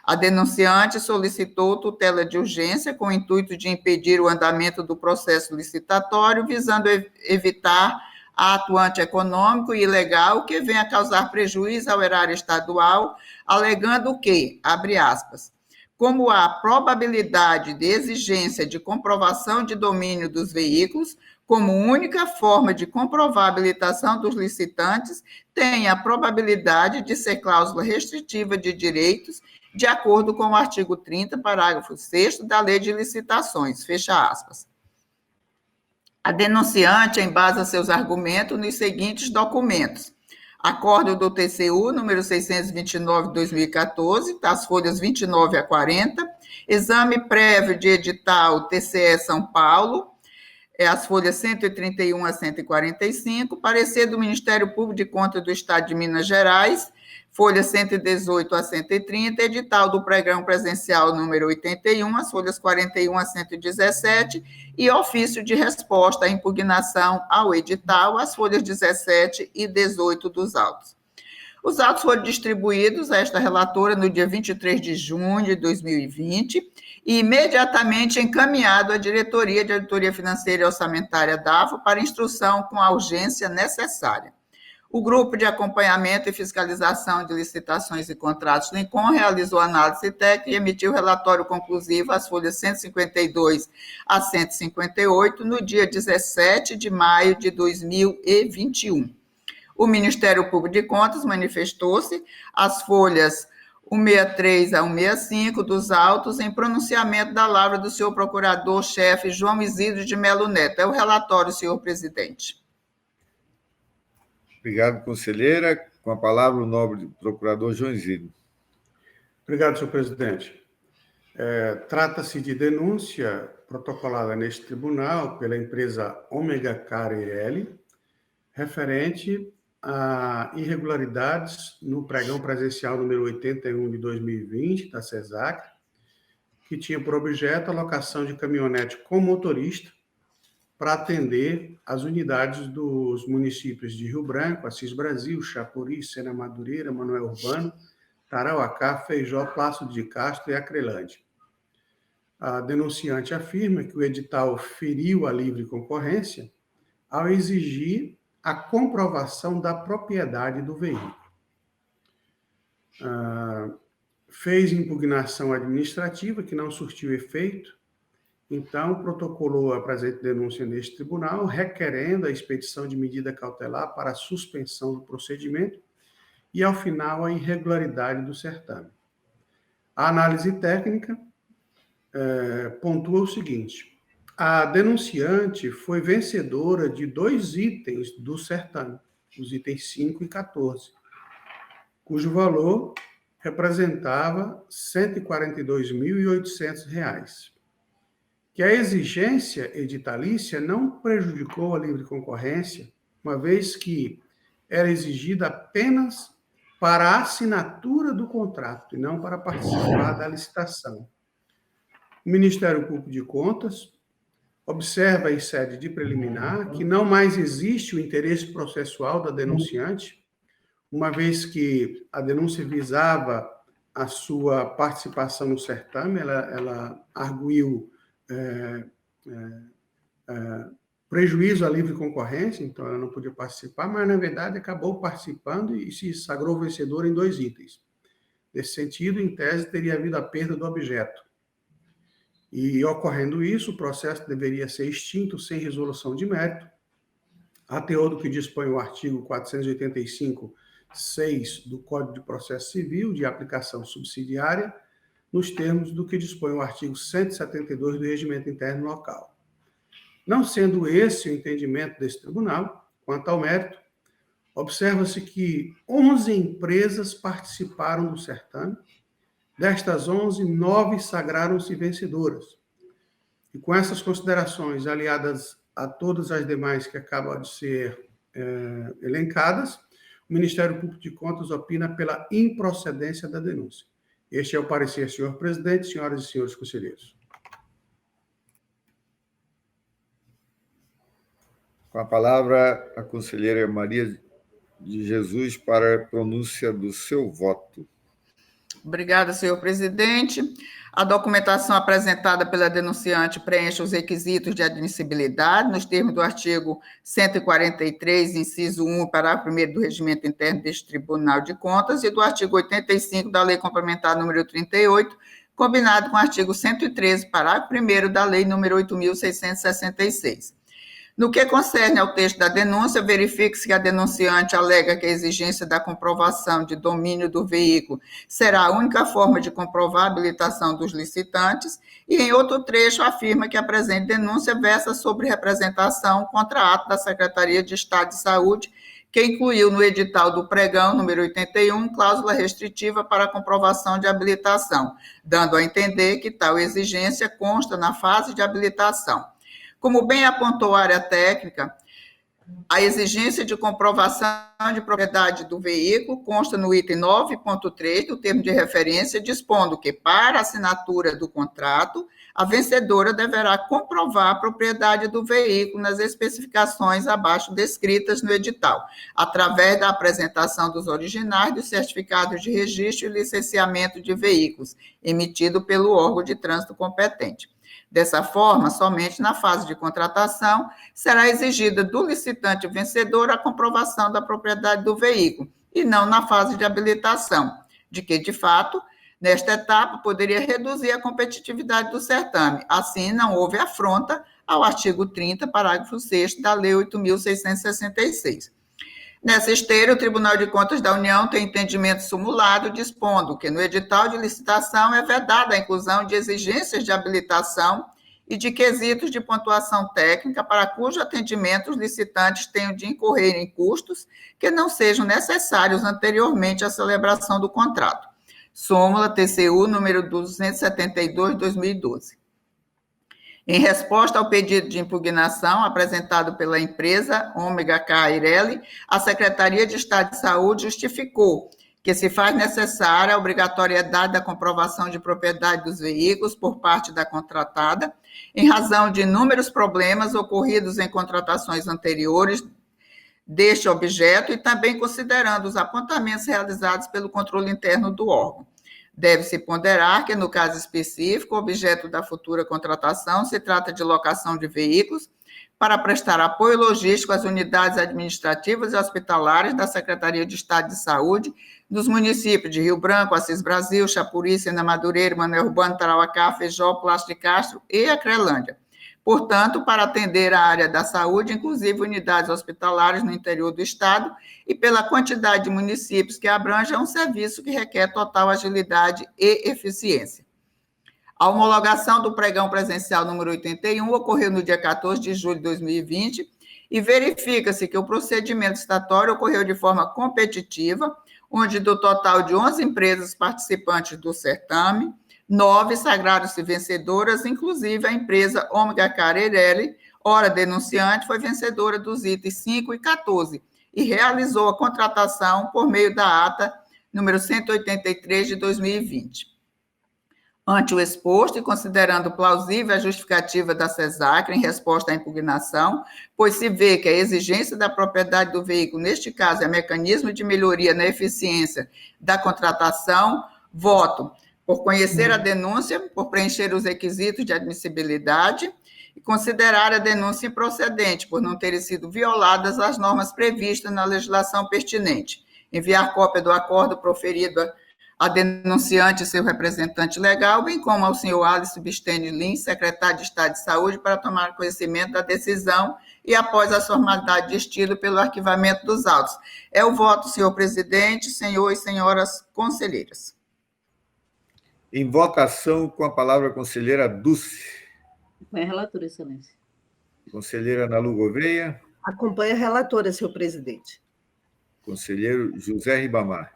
A denunciante solicitou tutela de urgência com o intuito de impedir o andamento do processo licitatório, visando evitar ato antieconômico e ilegal que venha causar prejuízo ao erário estadual, alegando que, abre aspas, como há probabilidade de exigência de comprovação de domínio dos veículos, como única forma de comprovar a habilitação dos licitantes, tem a probabilidade de ser cláusula restritiva de direitos de acordo com o artigo 30, parágrafo 6º da Lei de Licitações, fecha aspas. A denunciante embasa seus argumentos nos seguintes documentos: Acordo do TCU, número 629 de 2014, das folhas 29 a 40, exame prévio de edital TCE São Paulo, as folhas 131 a 145, parecer do Ministério Público de Contas do Estado de Minas Gerais, folhas 118 a 130, edital do Pregão Presencial número 81, as folhas 41 a 117, e ofício de resposta à impugnação ao edital, as folhas 17 e 18 dos autos. Os autos foram distribuídos a esta relatora no dia 23 de junho de 2020 e imediatamente encaminhado à Diretoria de Auditoria Financeira e Orçamentária da AFA para instrução com a urgência necessária. O Grupo de Acompanhamento e Fiscalização de Licitações e Contratos Lincom realizou análise técnica e emitiu relatório conclusivo às folhas 152 a 158 no dia 17 de maio de 2021. O Ministério Público de Contas manifestou-se às folhas 163 a 165 dos autos em pronunciamento da lavra do senhor procurador-chefe João Isidro de Melo Neto. É o relatório, senhor presidente. Obrigado, conselheira. Com a palavra, o nobre procurador João Isidro. Obrigado, senhor presidente. Trata-se de denúncia protocolada neste tribunal pela empresa Omega KRL, referente a irregularidades no pregão presencial número 81 de 2020, da CESAC, que tinha por objeto a locação de caminhonete com motorista para atender as unidades dos municípios de Rio Branco, Assis Brasil, Chapuri, Sena Madureira, Manoel Urbano, Tarauacá, Feijó, Plácido de Castro e Acrelândia. A denunciante afirma que o edital feriu a livre concorrência ao exigir a comprovação da propriedade do veículo. Fez impugnação administrativa que não surtiu efeito, então protocolou a presente denúncia neste tribunal, requerendo a expedição de medida cautelar para a suspensão do procedimento e, ao final, a irregularidade do certame. A análise técnica pontua o seguinte: a denunciante foi vencedora de 2 itens do certame, os itens 5 e 14, cujo valor representava R$ 142.800, que a exigência editalícia não prejudicou a livre concorrência, uma vez que era exigida apenas para a assinatura do contrato e não para participar da licitação. O Ministério Público de Contas observa em sede de preliminar que não mais existe o interesse processual da denunciante, uma vez que a denúncia visava a sua participação no certame, ela arguiu prejuízo à livre concorrência, então ela não podia participar, mas, na verdade, acabou participando e se sagrou vencedora em 2 itens. Nesse sentido, em tese, teria havido a perda do objeto. E, ocorrendo isso, o processo deveria ser extinto sem resolução de mérito, a teor do que dispõe o artigo 485-6 do Código de Processo Civil, de aplicação subsidiária, nos termos do que dispõe o artigo 172 do Regimento Interno Local. Não sendo esse o entendimento desse tribunal, quanto ao mérito, observa-se que 11 empresas participaram do certame. Destas 11, 9 sagraram-se vencedoras. E com essas considerações, aliadas a todas as demais que acabam de ser elencadas, o Ministério Público de Contas opina pela improcedência da denúncia. Este é o parecer, senhor presidente, senhoras e senhores conselheiros. Com a palavra, a conselheira Maria de Jesus para a pronúncia do seu voto. Obrigada, senhor presidente. A documentação apresentada pela denunciante preenche os requisitos de admissibilidade nos termos do artigo 143, inciso 1, parágrafo 1º do Regimento Interno deste Tribunal de Contas e do artigo 85 da Lei Complementar número 38, combinado com o artigo 113, parágrafo 1º da Lei número 8.666. No que concerne ao texto da denúncia, verifique-se que a denunciante alega que a exigência da comprovação de domínio do veículo será a única forma de comprovar a habilitação dos licitantes, e em outro trecho afirma que a presente denúncia versa sobre representação contra ato da Secretaria de Estado de Saúde, que incluiu no edital do pregão, número 81, cláusula restritiva para a comprovação de habilitação, dando a entender que tal exigência consta na fase de habilitação. Como bem apontou a área técnica, a exigência de comprovação de propriedade do veículo consta no item 9.3 do termo de referência, dispondo que, para a assinatura do contrato, a vencedora deverá comprovar a propriedade do veículo nas especificações abaixo descritas no edital, através da apresentação dos originais dos certificados de registro e licenciamento de veículos, emitido pelo órgão de trânsito competente. Dessa forma, somente na fase de contratação será exigida do licitante vencedor a comprovação da propriedade do veículo, e não na fase de habilitação, de que, de fato, nesta etapa poderia reduzir a competitividade do certame. Assim, não houve afronta ao artigo 30, parágrafo 6º da Lei 8.666. Nessa esteira, o Tribunal de Contas da União tem entendimento sumulado dispondo que no edital de licitação é vedada a inclusão de exigências de habilitação e de quesitos de pontuação técnica para cujo atendimento os licitantes tenham de incorrer em custos que não sejam necessários anteriormente à celebração do contrato. Súmula TCU número 272, 2012. Em resposta ao pedido de impugnação apresentado pela empresa Ômega Cairelli, a Secretaria de Estado de Saúde justificou que se faz necessária a obrigatoriedade da comprovação de propriedade dos veículos por parte da contratada, em razão de inúmeros problemas ocorridos em contratações anteriores deste objeto e também considerando os apontamentos realizados pelo controle interno do órgão. Deve-se ponderar que, no caso específico, o objeto da futura contratação se trata de locação de veículos para prestar apoio logístico às unidades administrativas e hospitalares da Secretaria de Estado de Saúde dos municípios de Rio Branco, Assis Brasil, Chapuri, Sena Madureira, Manoel Urbano, Tarauacá, Feijó, Plástico de Castro e Acrelândia. Portanto, para atender a área da saúde, inclusive unidades hospitalares no interior do Estado, e pela quantidade de municípios que abrange, é um serviço que requer total agilidade e eficiência. A homologação do pregão presencial número 81 ocorreu no dia 14 de julho de 2020 e verifica-se que o procedimento licitatório ocorreu de forma competitiva, onde do total de 11 empresas participantes do certame, 9 sagraram-se vencedoras, inclusive a empresa Ômega Cairelli, ora denunciante, foi vencedora dos itens 5 e 14 e realizou a contratação por meio da ata número 183 de 2020. Ante o exposto e considerando plausível a justificativa da CESACRE em resposta à impugnação, pois se vê que a exigência da propriedade do veículo, neste caso, é mecanismo de melhoria na eficiência da contratação, voto por conhecer a denúncia, por preencher os requisitos de admissibilidade e considerar a denúncia improcedente, por não terem sido violadas as normas previstas na legislação pertinente. Enviar cópia do acordo proferido a denunciante e seu representante legal, bem como ao senhor Alice Bistene Lins, secretário de Estado de Saúde, para tomar conhecimento da decisão e após a formalidade de estilo pelo arquivamento dos autos. É o voto, senhor presidente, senhor e senhoras conselheiras. Em votação, com a palavra a conselheira Dulce. Acompanha a relatora, excelência. Conselheira Ana Lu Gouveia. Acompanha a relatora, senhor presidente. Conselheiro José Ribamar.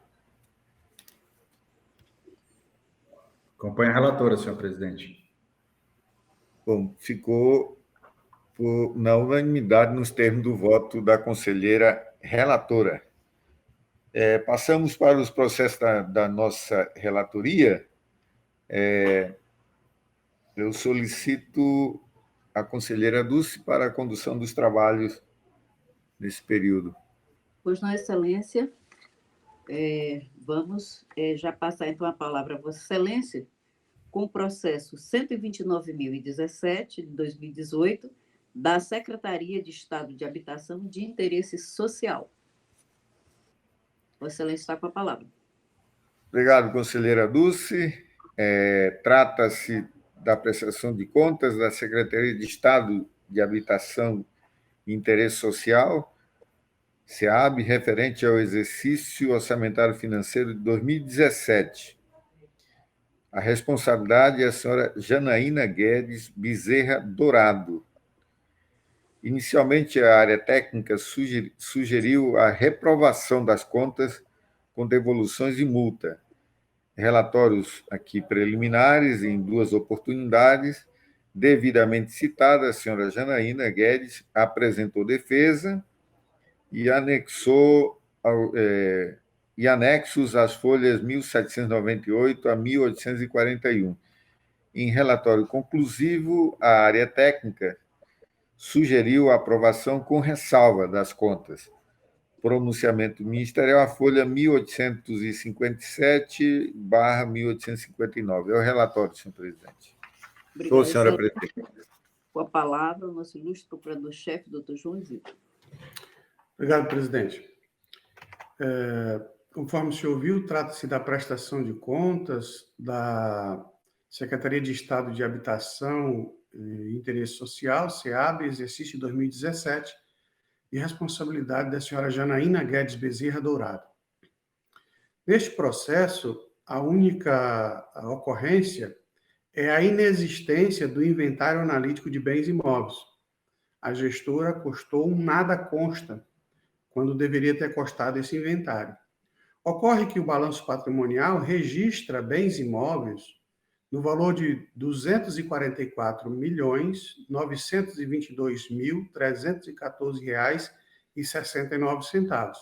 Acompanha a relatora, senhor presidente. Bom, ficou na unanimidade nos termos do voto da conselheira relatora. Passamos para os processos da nossa relatoria. Eu solicito a conselheira Dulce para a condução dos trabalhos nesse período. Pois não, excelência. Vamos já passar, então, a palavra a Vossa Excelência com o processo 129.017, de 2018, da Secretaria de Estado de Habitação de Interesse Social. Vossa Excelência está com a palavra. Obrigado, conselheira Dulce. Trata-se da prestação de contas da Secretaria de Estado de Habitação Interesse Social, SEAB, referente ao exercício orçamentário financeiro de 2017. A responsabilidade é a senhora Janaína Guedes Bezerra Dourado. Inicialmente, a área técnica sugeriu a reprovação das contas com devoluções e multa. Relatórios aqui preliminares, em 2 oportunidades, devidamente citada, a senhora Janaína Guedes apresentou defesa e anexou e anexos às folhas 1798 a 1841. Em relatório conclusivo, a área técnica sugeriu a aprovação com ressalva das contas. Pronunciamento ministerial, a folha 1857/1859. É o relatório, senhor presidente. Obrigada, Senhora presidente. Com a palavra, o nosso ilustre procurador-chefe, doutor João Isidro. Obrigado, presidente. Conforme o senhor viu, trata-se da prestação de contas da Secretaria de Estado de Habitação e Interesse Social, SEAB, exercício 2017, e responsabilidade da senhora Janaína Guedes Bezerra Dourado. Neste processo, a única ocorrência é a inexistência do inventário analítico de bens imóveis. A gestora constou um nada consta, quando deveria ter constado esse inventário. Ocorre que o balanço patrimonial registra bens imóveis no valor de R$ 244.922.314,69.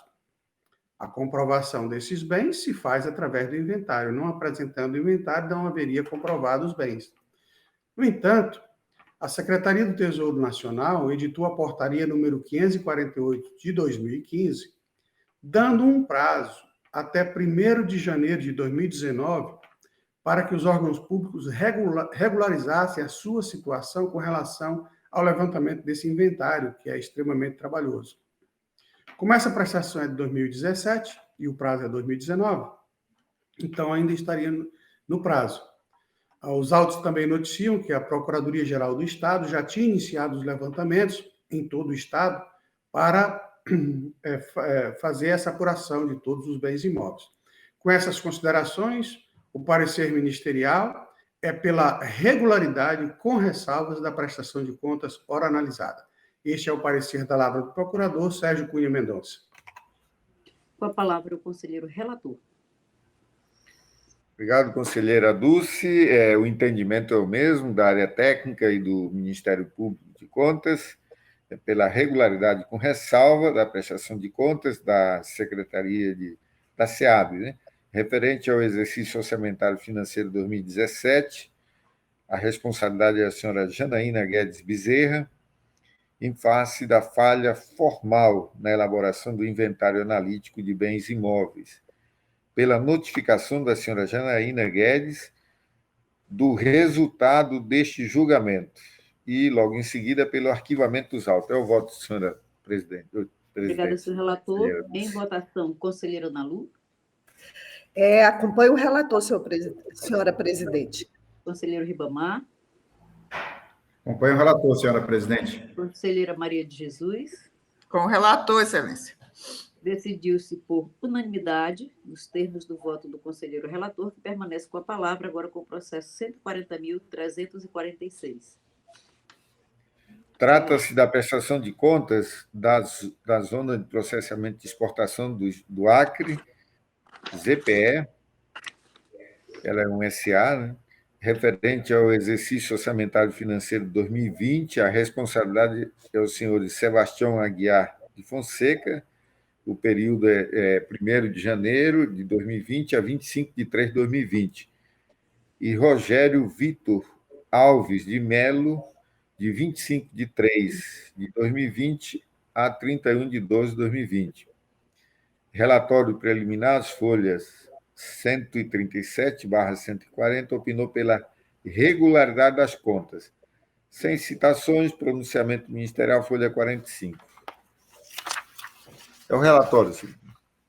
A comprovação desses bens se faz através do inventário. Não apresentando o inventário, não haveria comprovado os bens. No entanto, a Secretaria do Tesouro Nacional editou a portaria número 548 de 2015, dando um prazo até 1º de janeiro de 2019 para que os órgãos públicos regularizassem a sua situação com relação ao levantamento desse inventário, que é extremamente trabalhoso. Como essa prestação é de 2017 e o prazo é 2019, então ainda estaria no prazo. Os autos também noticiam que a Procuradoria-Geral do Estado já tinha iniciado os levantamentos em todo o Estado para fazer essa apuração de todos os bens imóveis. Com essas considerações, o parecer ministerial é pela regularidade com ressalvas da prestação de contas ora analisada. Este é o parecer da Lavra do Procurador Sérgio Cunha Mendonça. Com a palavra, o conselheiro relator. Obrigado, conselheira Dulce. O entendimento é o mesmo da área técnica e do Ministério Público de Contas, pela regularidade com ressalva da prestação de contas da Secretaria da SEAB, né? Referente ao exercício orçamentário financeiro 2017, a responsabilidade é da senhora Janaína Guedes Bezerra, em face da falha formal na elaboração do inventário analítico de bens imóveis, pela notificação da senhora Janaína Guedes do resultado deste julgamento e, logo em seguida, pelo arquivamento dos autos. É o voto, senhora presidente. Obrigada, senhor relator. Em votação, conselheiro Nalu. Acompanho o relator, senhora presidente. Conselheiro Ribamar. Acompanho o relator, senhora presidente. Conselheira Maria de Jesus. Com o relator, excelência. Decidiu-se por unanimidade, nos termos do voto do conselheiro relator, que permanece com a palavra, agora com o processo 140.346. Trata-se da prestação de contas da Zona de Processamento de Exportação do Acre, ZPE, ela é um SA, né? Referente ao exercício orçamentário financeiro de 2020, a responsabilidade é o senhor Sebastião Aguiar de Fonseca, o período é 1º de janeiro de 2020 a 25 de 3 de 2020, e Rogério Vitor Alves de Melo, de 25 de 3 de 2020 a 31 de 12 de 2020. Relatório preliminar, as folhas 137/140, opinou pela regularidade das contas. Sem citações, pronunciamento ministerial, folha 45. É o relatório, senhor.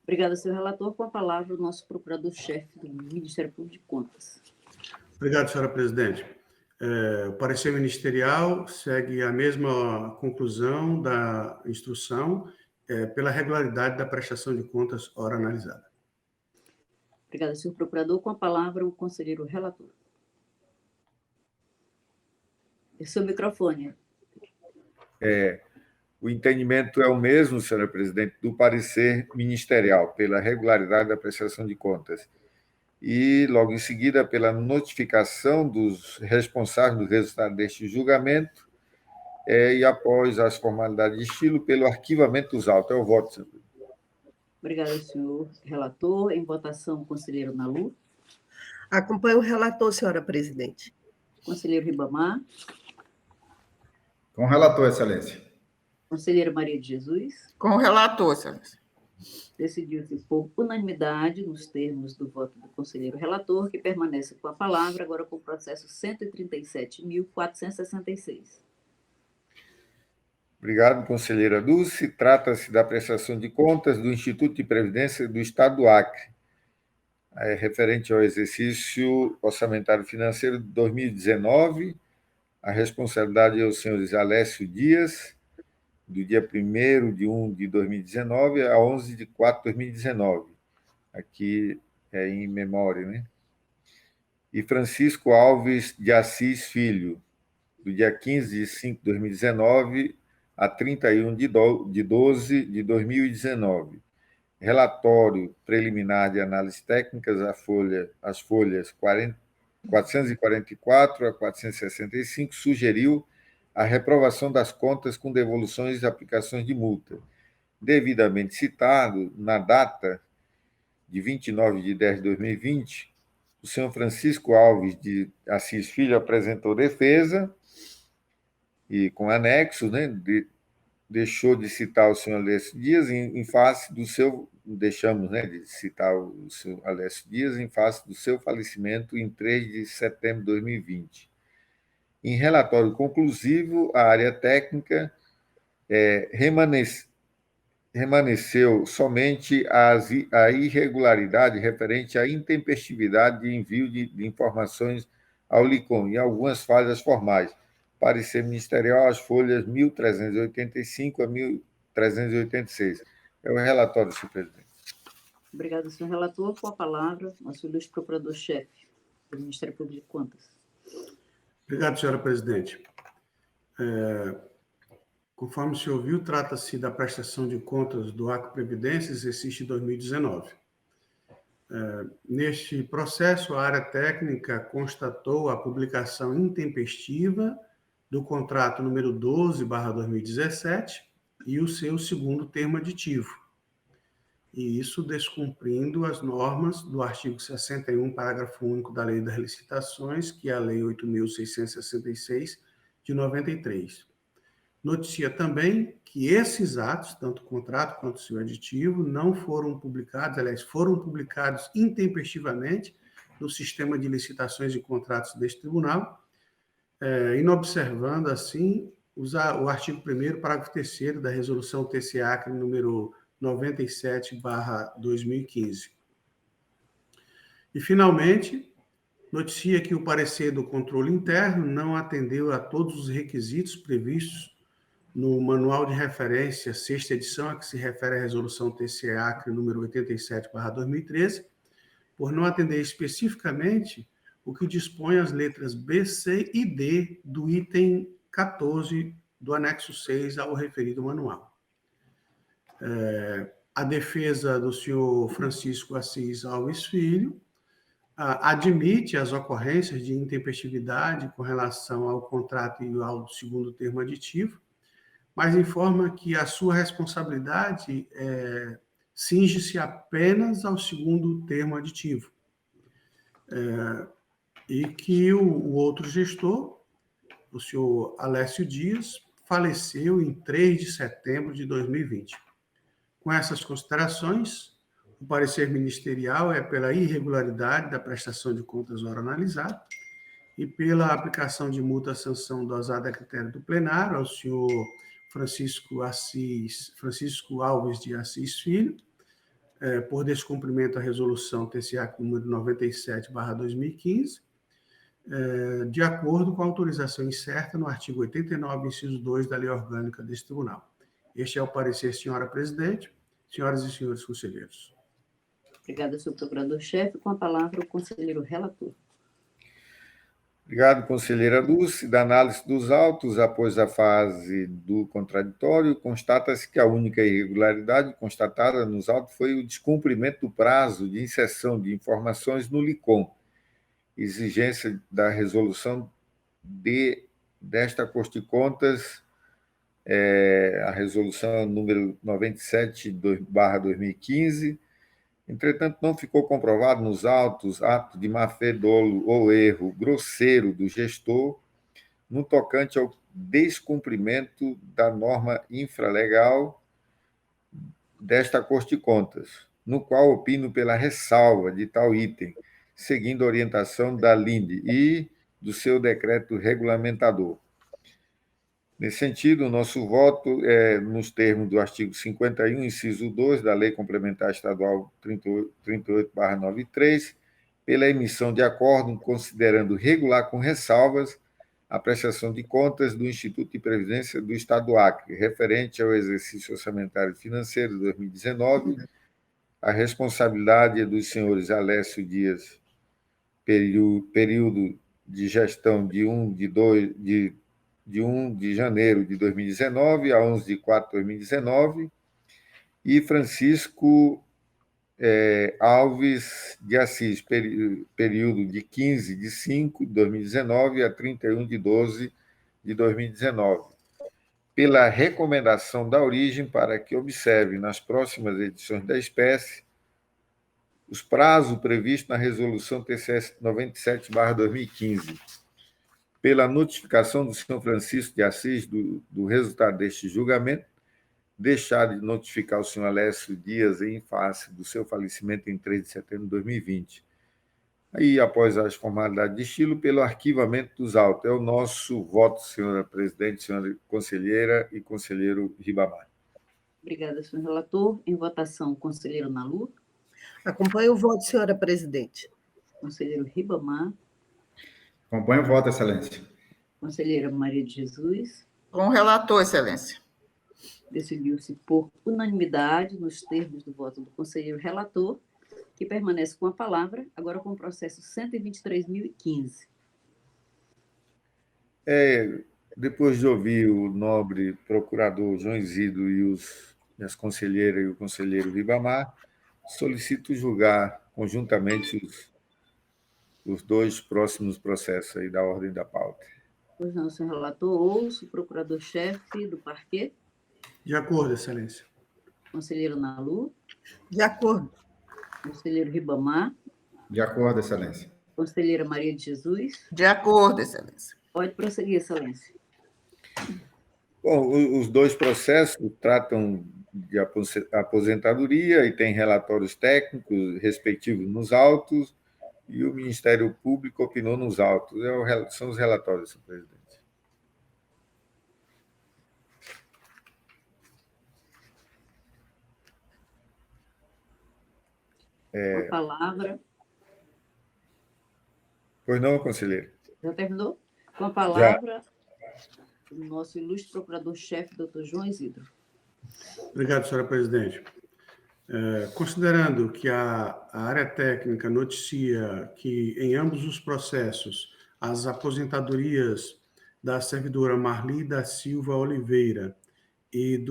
Obrigada, senhor relator. Com a palavra, o nosso procurador-chefe do Ministério Público de Contas. Obrigado, senhora presidente. O parecer ministerial segue a mesma conclusão da instrução pela regularidade da prestação de contas ora analisada. Obrigada, senhor procurador. Com a palavra, o conselheiro relator. Seu microfone. O entendimento é o mesmo, senhora presidente, do parecer ministerial pela regularidade da prestação de contas e, logo em seguida, pela notificação dos responsáveis do resultado deste julgamento e, após as formalidades de estilo, pelo arquivamento dos autos. É o voto, senhor presidente. Obrigada, senhor relator. Em votação, conselheiro Nalu. Acompanho o relator, senhora presidente. Conselheiro Ribamar. Com o relator, excelência. Conselheira Maria de Jesus. Com o relator, excelência. Decidiu-se por unanimidade, nos termos do voto do conselheiro relator, que permanece com a palavra, agora com o processo 137.466. Obrigado, conselheira Dulce. Trata-se da prestação de contas do Instituto de Previdência do Estado do Acre, referente ao exercício orçamentário financeiro de 2019. A responsabilidade é os senhores Alessio Dias, do dia 1º de 2019 a 11/4 de 2019. Aqui é em memória, né? E Francisco Alves de Assis Filho, do dia 15/5 de 2019 a 31/12 de 2019. Relatório preliminar de análise técnicas, as folhas 444 a 465, sugeriu a reprovação das contas com devoluções e aplicações de multa. Devidamente citado, na data de 29/10 de 2020, o senhor Francisco Alves de Assis Filho apresentou defesa e, com anexos, né, deixou de citar o senhor Alessio Dias em face do seu... Deixamos, né, de citar o senhor Alessio Dias em face do seu falecimento em 3 de setembro de 2020. Em relatório conclusivo, a área técnica remanesceu somente a irregularidade referente à intempestividade de envio de informações ao LICOM e algumas falhas formais. Parecer ministerial, as folhas 1.385 a 1.386. É o relatório, senhor presidente. Obrigada, senhor relator. Com a palavra, nosso ilustre procurador-chefe do Ministério Público de Contas. Obrigado, senhora presidente. Conforme o senhor viu, trata-se da prestação de contas do Acre Previdência, exercício de 2019. Neste processo, a área técnica constatou a publicação intempestiva do contrato número 12/2017 e o seu segundo termo aditivo, e isso descumprindo as normas do artigo 61, parágrafo único da Lei das Licitações, que é a Lei 8.666, de 93. Noticia também que esses atos, tanto o contrato quanto o seu aditivo, não foram publicados, aliás, foram publicados intempestivamente no sistema de licitações e contratos deste tribunal, inobservando, assim, o artigo 1º, parágrafo 3º da Resolução TC-Acre número 97/2015. E, finalmente, noticia que o parecer do controle interno não atendeu a todos os requisitos previstos no Manual de Referência, 6ª edição, a que se refere à Resolução TC-Acre número 87/2013, por não atender especificamente o que dispõe as letras B, C e D do item 14 do anexo 6 ao referido manual. A defesa do senhor Francisco Assis Alves Filho admite as ocorrências de intempestividade com relação ao contrato e ao segundo termo aditivo, mas informa que a sua responsabilidade cinge-se apenas ao segundo termo aditivo, e que o outro gestor, o senhor Alessio Dias, faleceu em 3 de setembro de 2020. Com essas considerações, o parecer ministerial é pela irregularidade da prestação de contas ora analisada e pela aplicação de multa-sanção dosada a critério do plenário ao senhor Francisco Alves de Assis Filho, por descumprimento à resolução TCA número 97/2015, de acordo com a autorização incerta no artigo 89, inciso 2 da Lei Orgânica deste Tribunal. Este é o parecer, senhora presidente, senhoras e senhores conselheiros. Obrigada, senhor procurador-chefe. Com a palavra, o conselheiro relator. Obrigado, conselheira Dulce. Da análise dos autos, após a fase do contraditório, constata-se que a única irregularidade constatada nos autos foi o descumprimento do prazo de inserção de informações no LICOM, exigência da resolução desta Corte de Contas, a resolução número 97/2015. Entretanto, não ficou comprovado nos autos ato de má-fé, dolo ou erro grosseiro do gestor no tocante ao descumprimento da norma infralegal desta Corte de Contas, no qual opino pela ressalva de tal item, seguindo a orientação da LINDE e do seu decreto regulamentador. Nesse sentido, o nosso voto é nos termos do artigo 51, inciso 2 da Lei Complementar Estadual 38/93, pela emissão de acórdão considerando regular com ressalvas a prestação de contas do Instituto de Previdência do Estado do Acre, referente ao exercício orçamentário e financeiro de 2019, a responsabilidade é dos senhores Alessio Dias, período de gestão de 1 de janeiro de 2019 a 11 de 4 de 2019, e Francisco Alves de Assis, período de 15 de 5 de 2019 a 31 de 12 de 2019, pela recomendação da origem para que observe nas próximas edições da espécie os prazos previstos na Resolução TCS 97/2015, pela notificação do senhor Francisco de Assis do resultado deste julgamento, deixar de notificar o senhor Alessio Dias em face do seu falecimento em 3 de setembro de 2020. Aí, após as formalidades de estilo, pelo arquivamento dos autos. É o nosso voto, senhora presidente, senhora conselheira e conselheiro Ribamar. Obrigada, senhor relator. Em votação, o conselheiro Nalu. Acompanho o voto, senhora presidente. Conselheiro Ribamar. Acompanho o voto, excelência. Conselheira Maria de Jesus. Com o relator, excelência. Decidiu-se por unanimidade, nos termos do voto do conselheiro relator, que permanece com a palavra, agora com o processo 123.015. Depois de ouvir o nobre procurador João Isidro e as conselheiras e o conselheiro Ribamar, solicito julgar conjuntamente os dois próximos processos aí da ordem da pauta. Pois não, senhor relator, ouço o procurador-chefe do parquê. De acordo, excelência. Conselheiro Nalu. De acordo. Conselheiro Ribamar. De acordo, excelência. Conselheira Maria de Jesus. De acordo, excelência. Pode prosseguir, excelência. Bom, os dois processos tratam de aposentadoria e têm relatórios técnicos respectivos nos autos, e o Ministério Público opinou nos autos. São os relatórios, senhor presidente. Com a palavra. Pois não, conselheiro? Já terminou? Com a palavra, o nosso ilustre procurador-chefe, doutor João Isidro. Obrigado, senhora presidente. Considerando que a área técnica noticia que, em ambos os processos, as aposentadorias da servidora Marli da Silva Oliveira e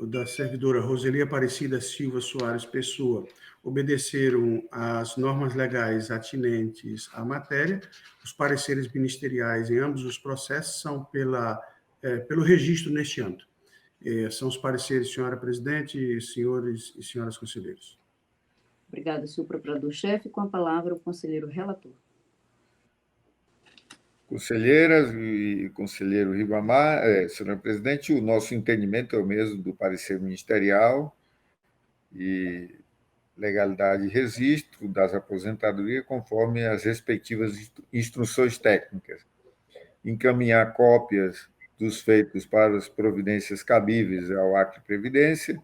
da servidora Roseli Aparecida Silva Soares Pessoa obedeceram às normas legais atinentes à matéria, os pareceres ministeriais em ambos os processos são pelo registro neste âmbito. São os pareceres, senhora presidente, senhores e senhoras conselheiros. Obrigada, senhor procurador-chefe. Com a palavra, o conselheiro relator. Conselheiras e conselheiro Ribamar, senhora presidente, o nosso entendimento é o mesmo do parecer ministerial e legalidade e registro das aposentadorias conforme as respectivas instruções técnicas. Encaminhar cópias dos feitos para as providências cabíveis ao Acre Previdência,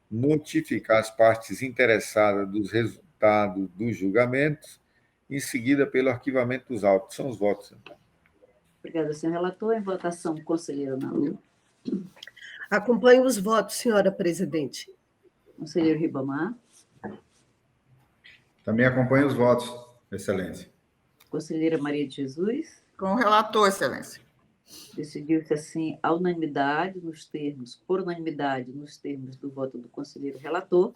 notificar as partes interessadas dos resultados dos julgamentos em seguida pelo arquivamento dos autos. São os votos. Obrigada, senhor relator. Em votação, conselheira Ana Lu. Acompanho os votos, senhora presidente. Conselheiro Ribamar. Também acompanho os votos, Excelência. Conselheira Maria de Jesus. Com o relator, Excelência. Decidiu-se assim, a unanimidade, por unanimidade, nos termos do voto do conselheiro relator,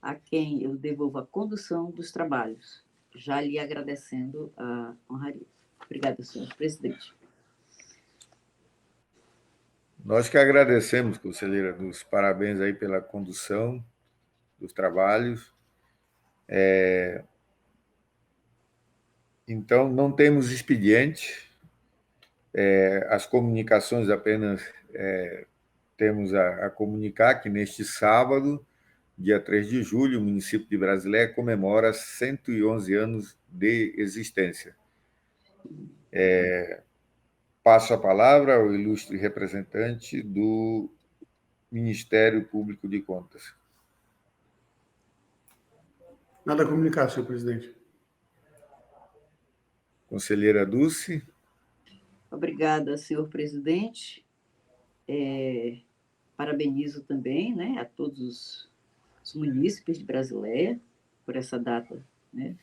a quem eu devolvo a condução dos trabalhos, já lhe agradecendo a honraria. Obrigada, senhor presidente. Nós que agradecemos, conselheira, dos parabéns aí pela condução dos trabalhos. Então, não temos expediente, as comunicações apenas temos a comunicar que neste sábado, dia 3 de julho, o município de Brasilé comemora 111 anos de existência. Passo a palavra ao ilustre representante do Ministério Público de Contas. Nada a comunicar, senhor presidente. Conselheira Dulce. Obrigada, senhor presidente. Parabenizo também, né, a todos os munícipes de Brasileia por essa data, né,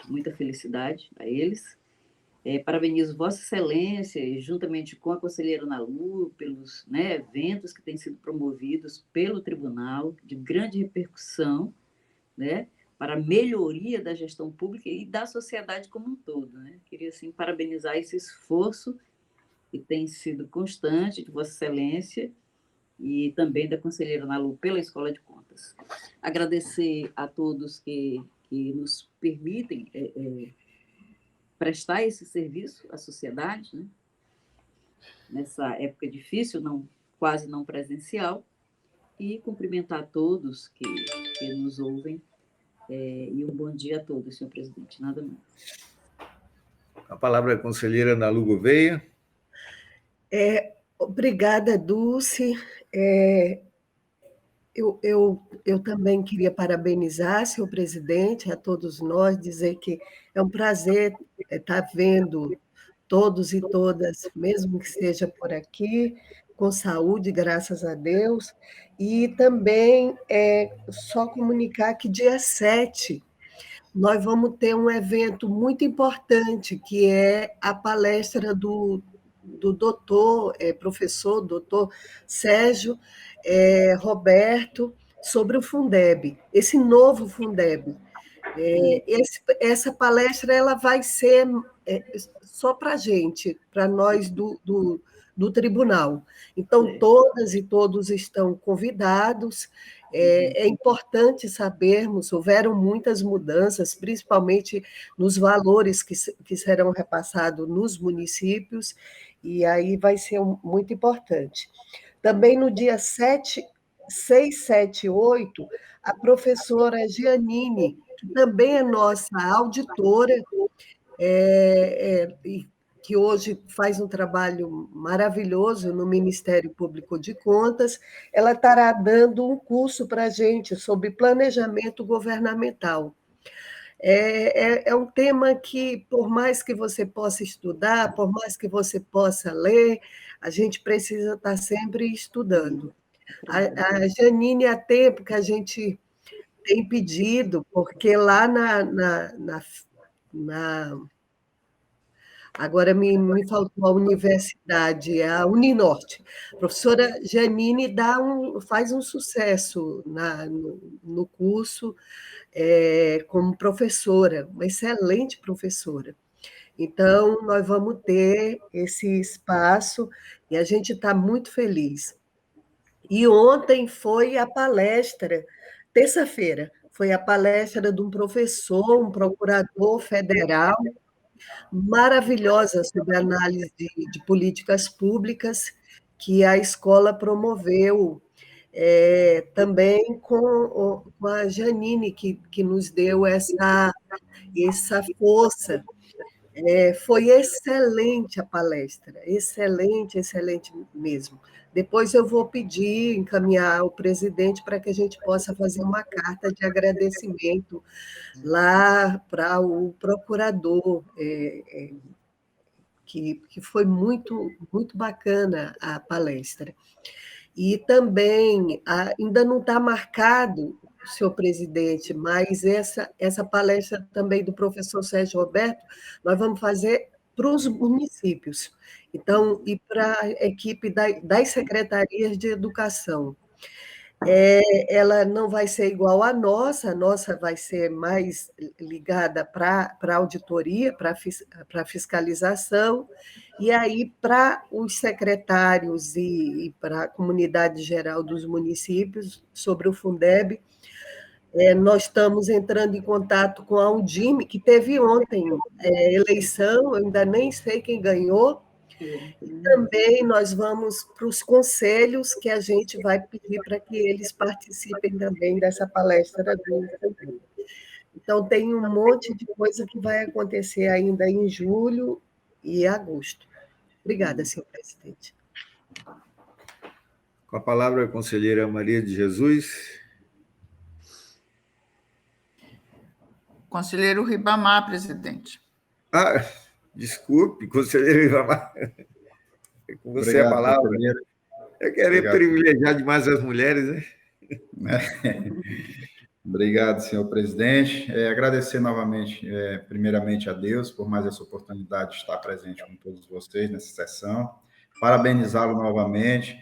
muita felicidade a eles. Parabenizo Vossa Excelência, e juntamente com a conselheira Ana Lu, pelos, né, eventos que têm sido promovidos pelo Tribunal, de grande repercussão, né, para a melhoria da gestão pública e da sociedade como um todo. Né? Queria, assim, parabenizar esse esforço que tem sido constante de Vossa Excelência e também da conselheira Ana Lu pela Escola de Contas. Agradecer a todos que nos permitem prestar esse serviço à sociedade, né? Nessa época difícil, quase não presencial, e cumprimentar a todos que nos ouvem, e um bom dia a todos, senhor presidente. Nada mais. A palavra é a conselheira Ana Lu Gouveia. Obrigada, Dulce. Eu também queria parabenizar, senhor presidente, a todos nós, dizer que é um prazer estar vendo todos e todas, mesmo que seja por aqui, com saúde, graças a Deus. E também só comunicar que dia 7 nós vamos ter um evento muito importante, que é a palestra do doutor, professor, doutor Sérgio Roberto, sobre o Fundeb, esse novo Fundeb. Essa palestra ela vai ser só para a gente, para nós do tribunal. Então, todas e todos estão convidados. É importante sabermos, houveram muitas mudanças, principalmente nos valores que serão repassados nos municípios, e aí vai ser muito importante. Também no dia 6, 7 e 8, a professora Giannini, que também é nossa auditora, que hoje faz um trabalho maravilhoso no Ministério Público de Contas, ela estará dando um curso para a gente sobre planejamento governamental. É um tema que, por mais que você possa estudar, por mais que você possa ler, a gente precisa estar sempre estudando. A Janine, há tempo que a gente tem pedido, porque lá agora me faltou a universidade, a Uninorte. A professora Janine faz um sucesso no curso como professora, uma excelente professora. Então, nós vamos ter esse espaço e a gente está muito feliz. E ontem foi a palestra, terça-feira, foi a palestra de um professor, um procurador federal, maravilhosa sobre análise de políticas públicas, que a escola promoveu, também com a Janine, que nos deu essa força Foi excelente a palestra, excelente, excelente mesmo. Depois eu vou pedir, encaminhar ao presidente para que a gente possa fazer uma carta de agradecimento lá para o procurador, que foi muito, muito bacana a palestra. E também, ainda não está marcado, senhor presidente, mas essa palestra também do professor Sérgio Roberto, nós vamos fazer para os municípios, então, e para a equipe das secretarias de educação. Ela não vai ser igual à nossa, a nossa vai ser mais ligada para a auditoria, para a fiscalização, e aí para os secretários e para a comunidade geral dos municípios, sobre o Fundeb, nós estamos entrando em contato com a Undime, que teve ontem eleição, eu ainda nem sei quem ganhou, e também nós vamos para os conselhos, que a gente vai pedir para que eles participem também dessa palestra do Fundeb. Então, tem um monte de coisa que vai acontecer ainda em julho e agosto. Obrigada, senhor presidente. Com a palavra a conselheira Maria de Jesus. Conselheiro Ribamar, presidente. Desculpe, conselheiro Ribamar. É com você Obrigado, a palavra. conselheiro. Eu quero privilegiar demais as mulheres, né? Obrigado, senhor presidente. Agradecer novamente, primeiramente, a Deus por mais essa oportunidade de estar presente com todos vocês nessa sessão. Parabenizá-lo novamente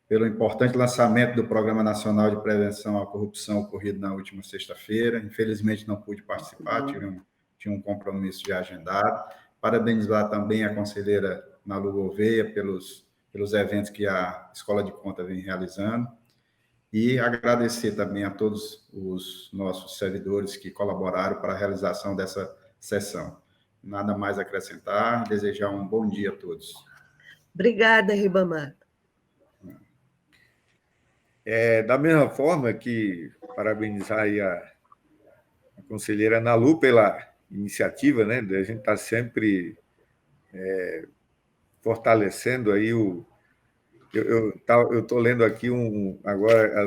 pelo importante lançamento do Programa Nacional de Prevenção à Corrupção ocorrido na última sexta-feira. Infelizmente, não pude participar, tinha um compromisso já agendado. Parabenizar também a conselheira Malu Gouveia pelos eventos que a Escola de Conta vem realizando. E agradecer também a todos os nossos servidores que colaboraram para a realização dessa sessão. Nada mais a acrescentar, desejar um bom dia a todos. Obrigada, Ribamar. Da mesma forma que parabenizar aí a conselheira Nalu pela iniciativa, né? A gente está sempre fortalecendo aí o... Eu estou lendo aqui agora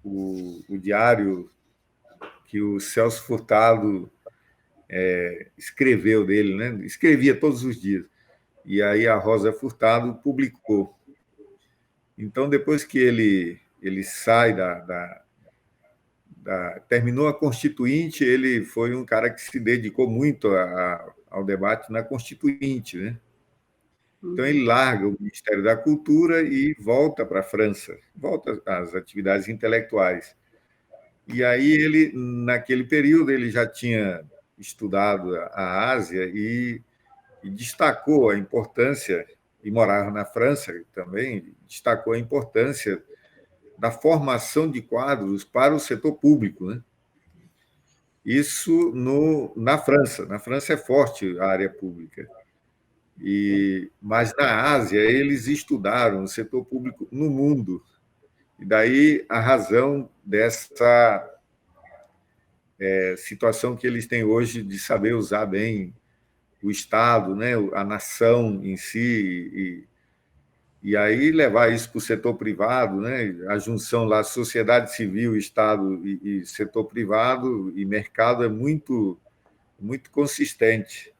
o diário que o Celso Furtado escreveu dele, né? Escrevia todos os dias. E aí a Rosa Furtado publicou. Então, depois que ele sai terminou a Constituinte, ele foi um cara que se dedicou muito ao debate na Constituinte, né? Então, ele larga o Ministério da Cultura e volta para a França, volta às atividades intelectuais. E aí, naquele período, ele já tinha estudado a Ásia e destacou a importância, e morava na França também, destacou a importância da formação de quadros para o setor público, né? Isso na França. Na França é forte a área pública. Mas na Ásia, eles estudaram o setor público no mundo. E daí a razão dessa situação que eles têm hoje de saber usar bem o Estado, né, a nação em si, e aí levar isso para o setor privado, né, a junção lá, sociedade civil, Estado e setor privado e mercado é muito, muito consistente.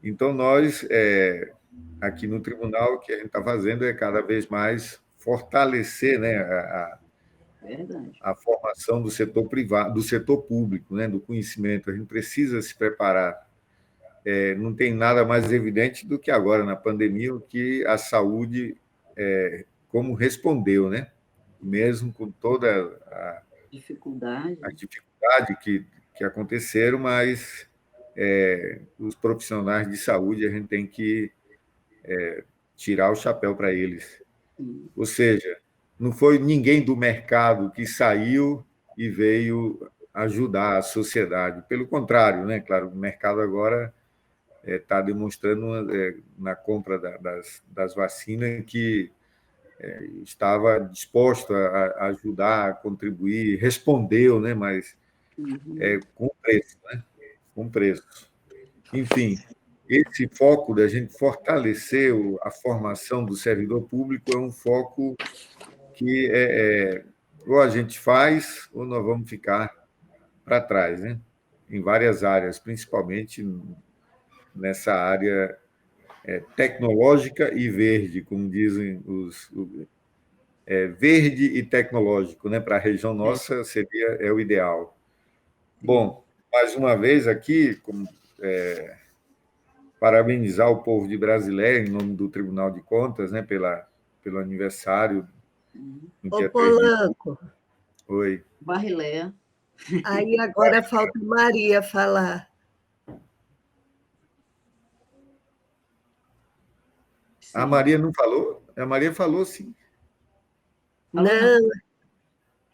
Então, nós, aqui no tribunal, o que a gente está fazendo é cada vez mais fortalecer, né, a formação do setor privado, do setor público, né, do conhecimento. A gente precisa se preparar. Não tem nada mais evidente do que agora, na pandemia, o que a saúde, como respondeu, né? Mesmo com toda a dificuldade que aconteceram, mas os profissionais de saúde, a gente tem que tirar o chapéu para eles. Ou seja, não foi ninguém do mercado que saiu e veio ajudar a sociedade. Pelo contrário, né? Claro, o mercado agora está demonstrando na compra das vacinas que estava disposto a ajudar, a contribuir, respondeu, né? Mas com preço, né? Com preço. Enfim, esse foco da gente fortalecer a formação do servidor público é um foco que ou a gente faz ou nós vamos ficar para trás, né? Em várias áreas, principalmente nessa área tecnológica e verde, como dizem verde e tecnológico, né? Para a região nossa seria o ideal. Bom, mais uma vez aqui, parabenizar o povo de Brasileia em nome do Tribunal de Contas, né? Pelo aniversário no Ô, dia 3 de... Polanco, Oi. Barileia. aí agora falta Maria falar. A Maria não falou? A Maria falou, sim. Falou, Não,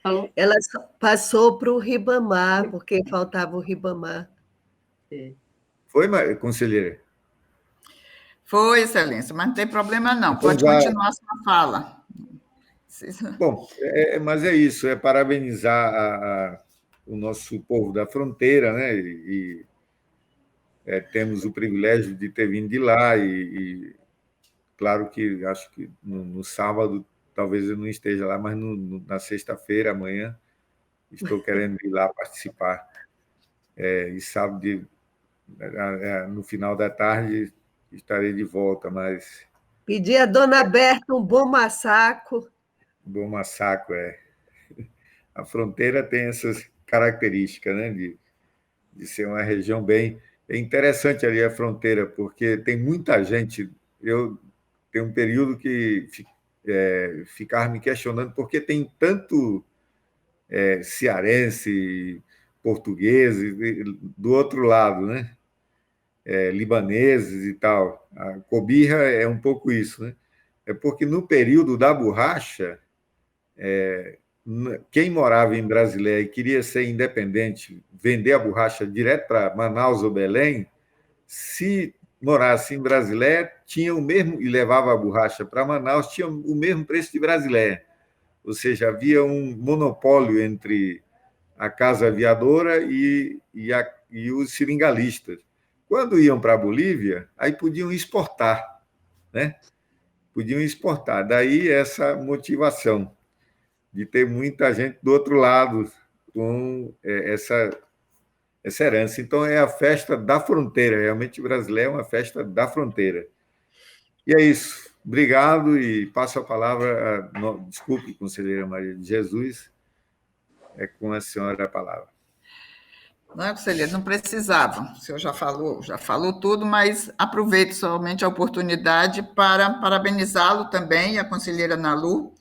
Falou? ela passou para o Ribamar, porque faltava o Ribamar. Foi, conselheira? Foi, Excelência, mas não tem problema não. Então, Pode continuar a sua fala. Bom, mas é isso, é parabenizar o nosso povo da fronteira, né? Temos o privilégio de ter vindo de lá claro que acho que no sábado talvez eu não esteja lá, mas na sexta-feira, amanhã, estou querendo ir lá participar. E sábado, no final da tarde, estarei de volta, mas... Pedi a dona Berta um bom massacro. Bom massacre, A fronteira tem essas características, né? De ser uma região bem... É interessante ali a fronteira, porque tem muita gente... Eu tenho um período que ficava me questionando por que tem tanto cearense, português, do outro lado, né? Libaneses e tal. A Cobirra é um pouco isso, né? É porque no período da borracha, quem morava em Brasileia e queria ser independente, vender a borracha direto para Manaus ou Belém, se morasse em Brasileia, tinha o mesmo, e levava a borracha para Manaus, tinha o mesmo preço de Brasileia. Ou seja, havia um monopólio entre a casa aviadora e os seringalistas. Quando iam para a Bolívia, aí podiam exportar, né? Podiam exportar. Daí essa motivação de ter muita gente do outro lado com essa herança. Então, é a festa da fronteira. Realmente, o brasileiro é uma festa da fronteira. E é isso. Obrigado e passo a palavra. Desculpe, conselheira Maria de Jesus, é com a senhora a palavra. Não, conselheiro, não precisava. O senhor já falou tudo, mas aproveito somente a oportunidade para parabenizá-lo também, a conselheira Nalu,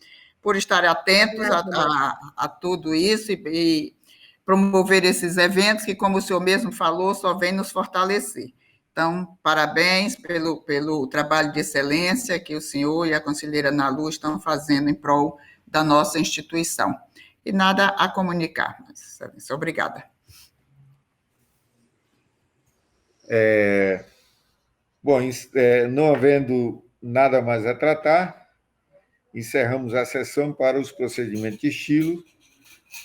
por estarem atentos a tudo isso e promover esses eventos que, como o senhor mesmo falou, só vem nos fortalecer. Então, parabéns pelo trabalho de excelência que o senhor e a conselheira Nalu estão fazendo em prol da nossa instituição. E nada a comunicar, excelência. Obrigada. Bom, não havendo nada mais a tratar, encerramos a sessão para os procedimentos de estilo,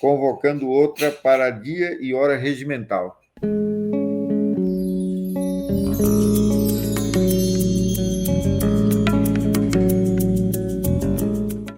convocando outra para dia e hora regimental.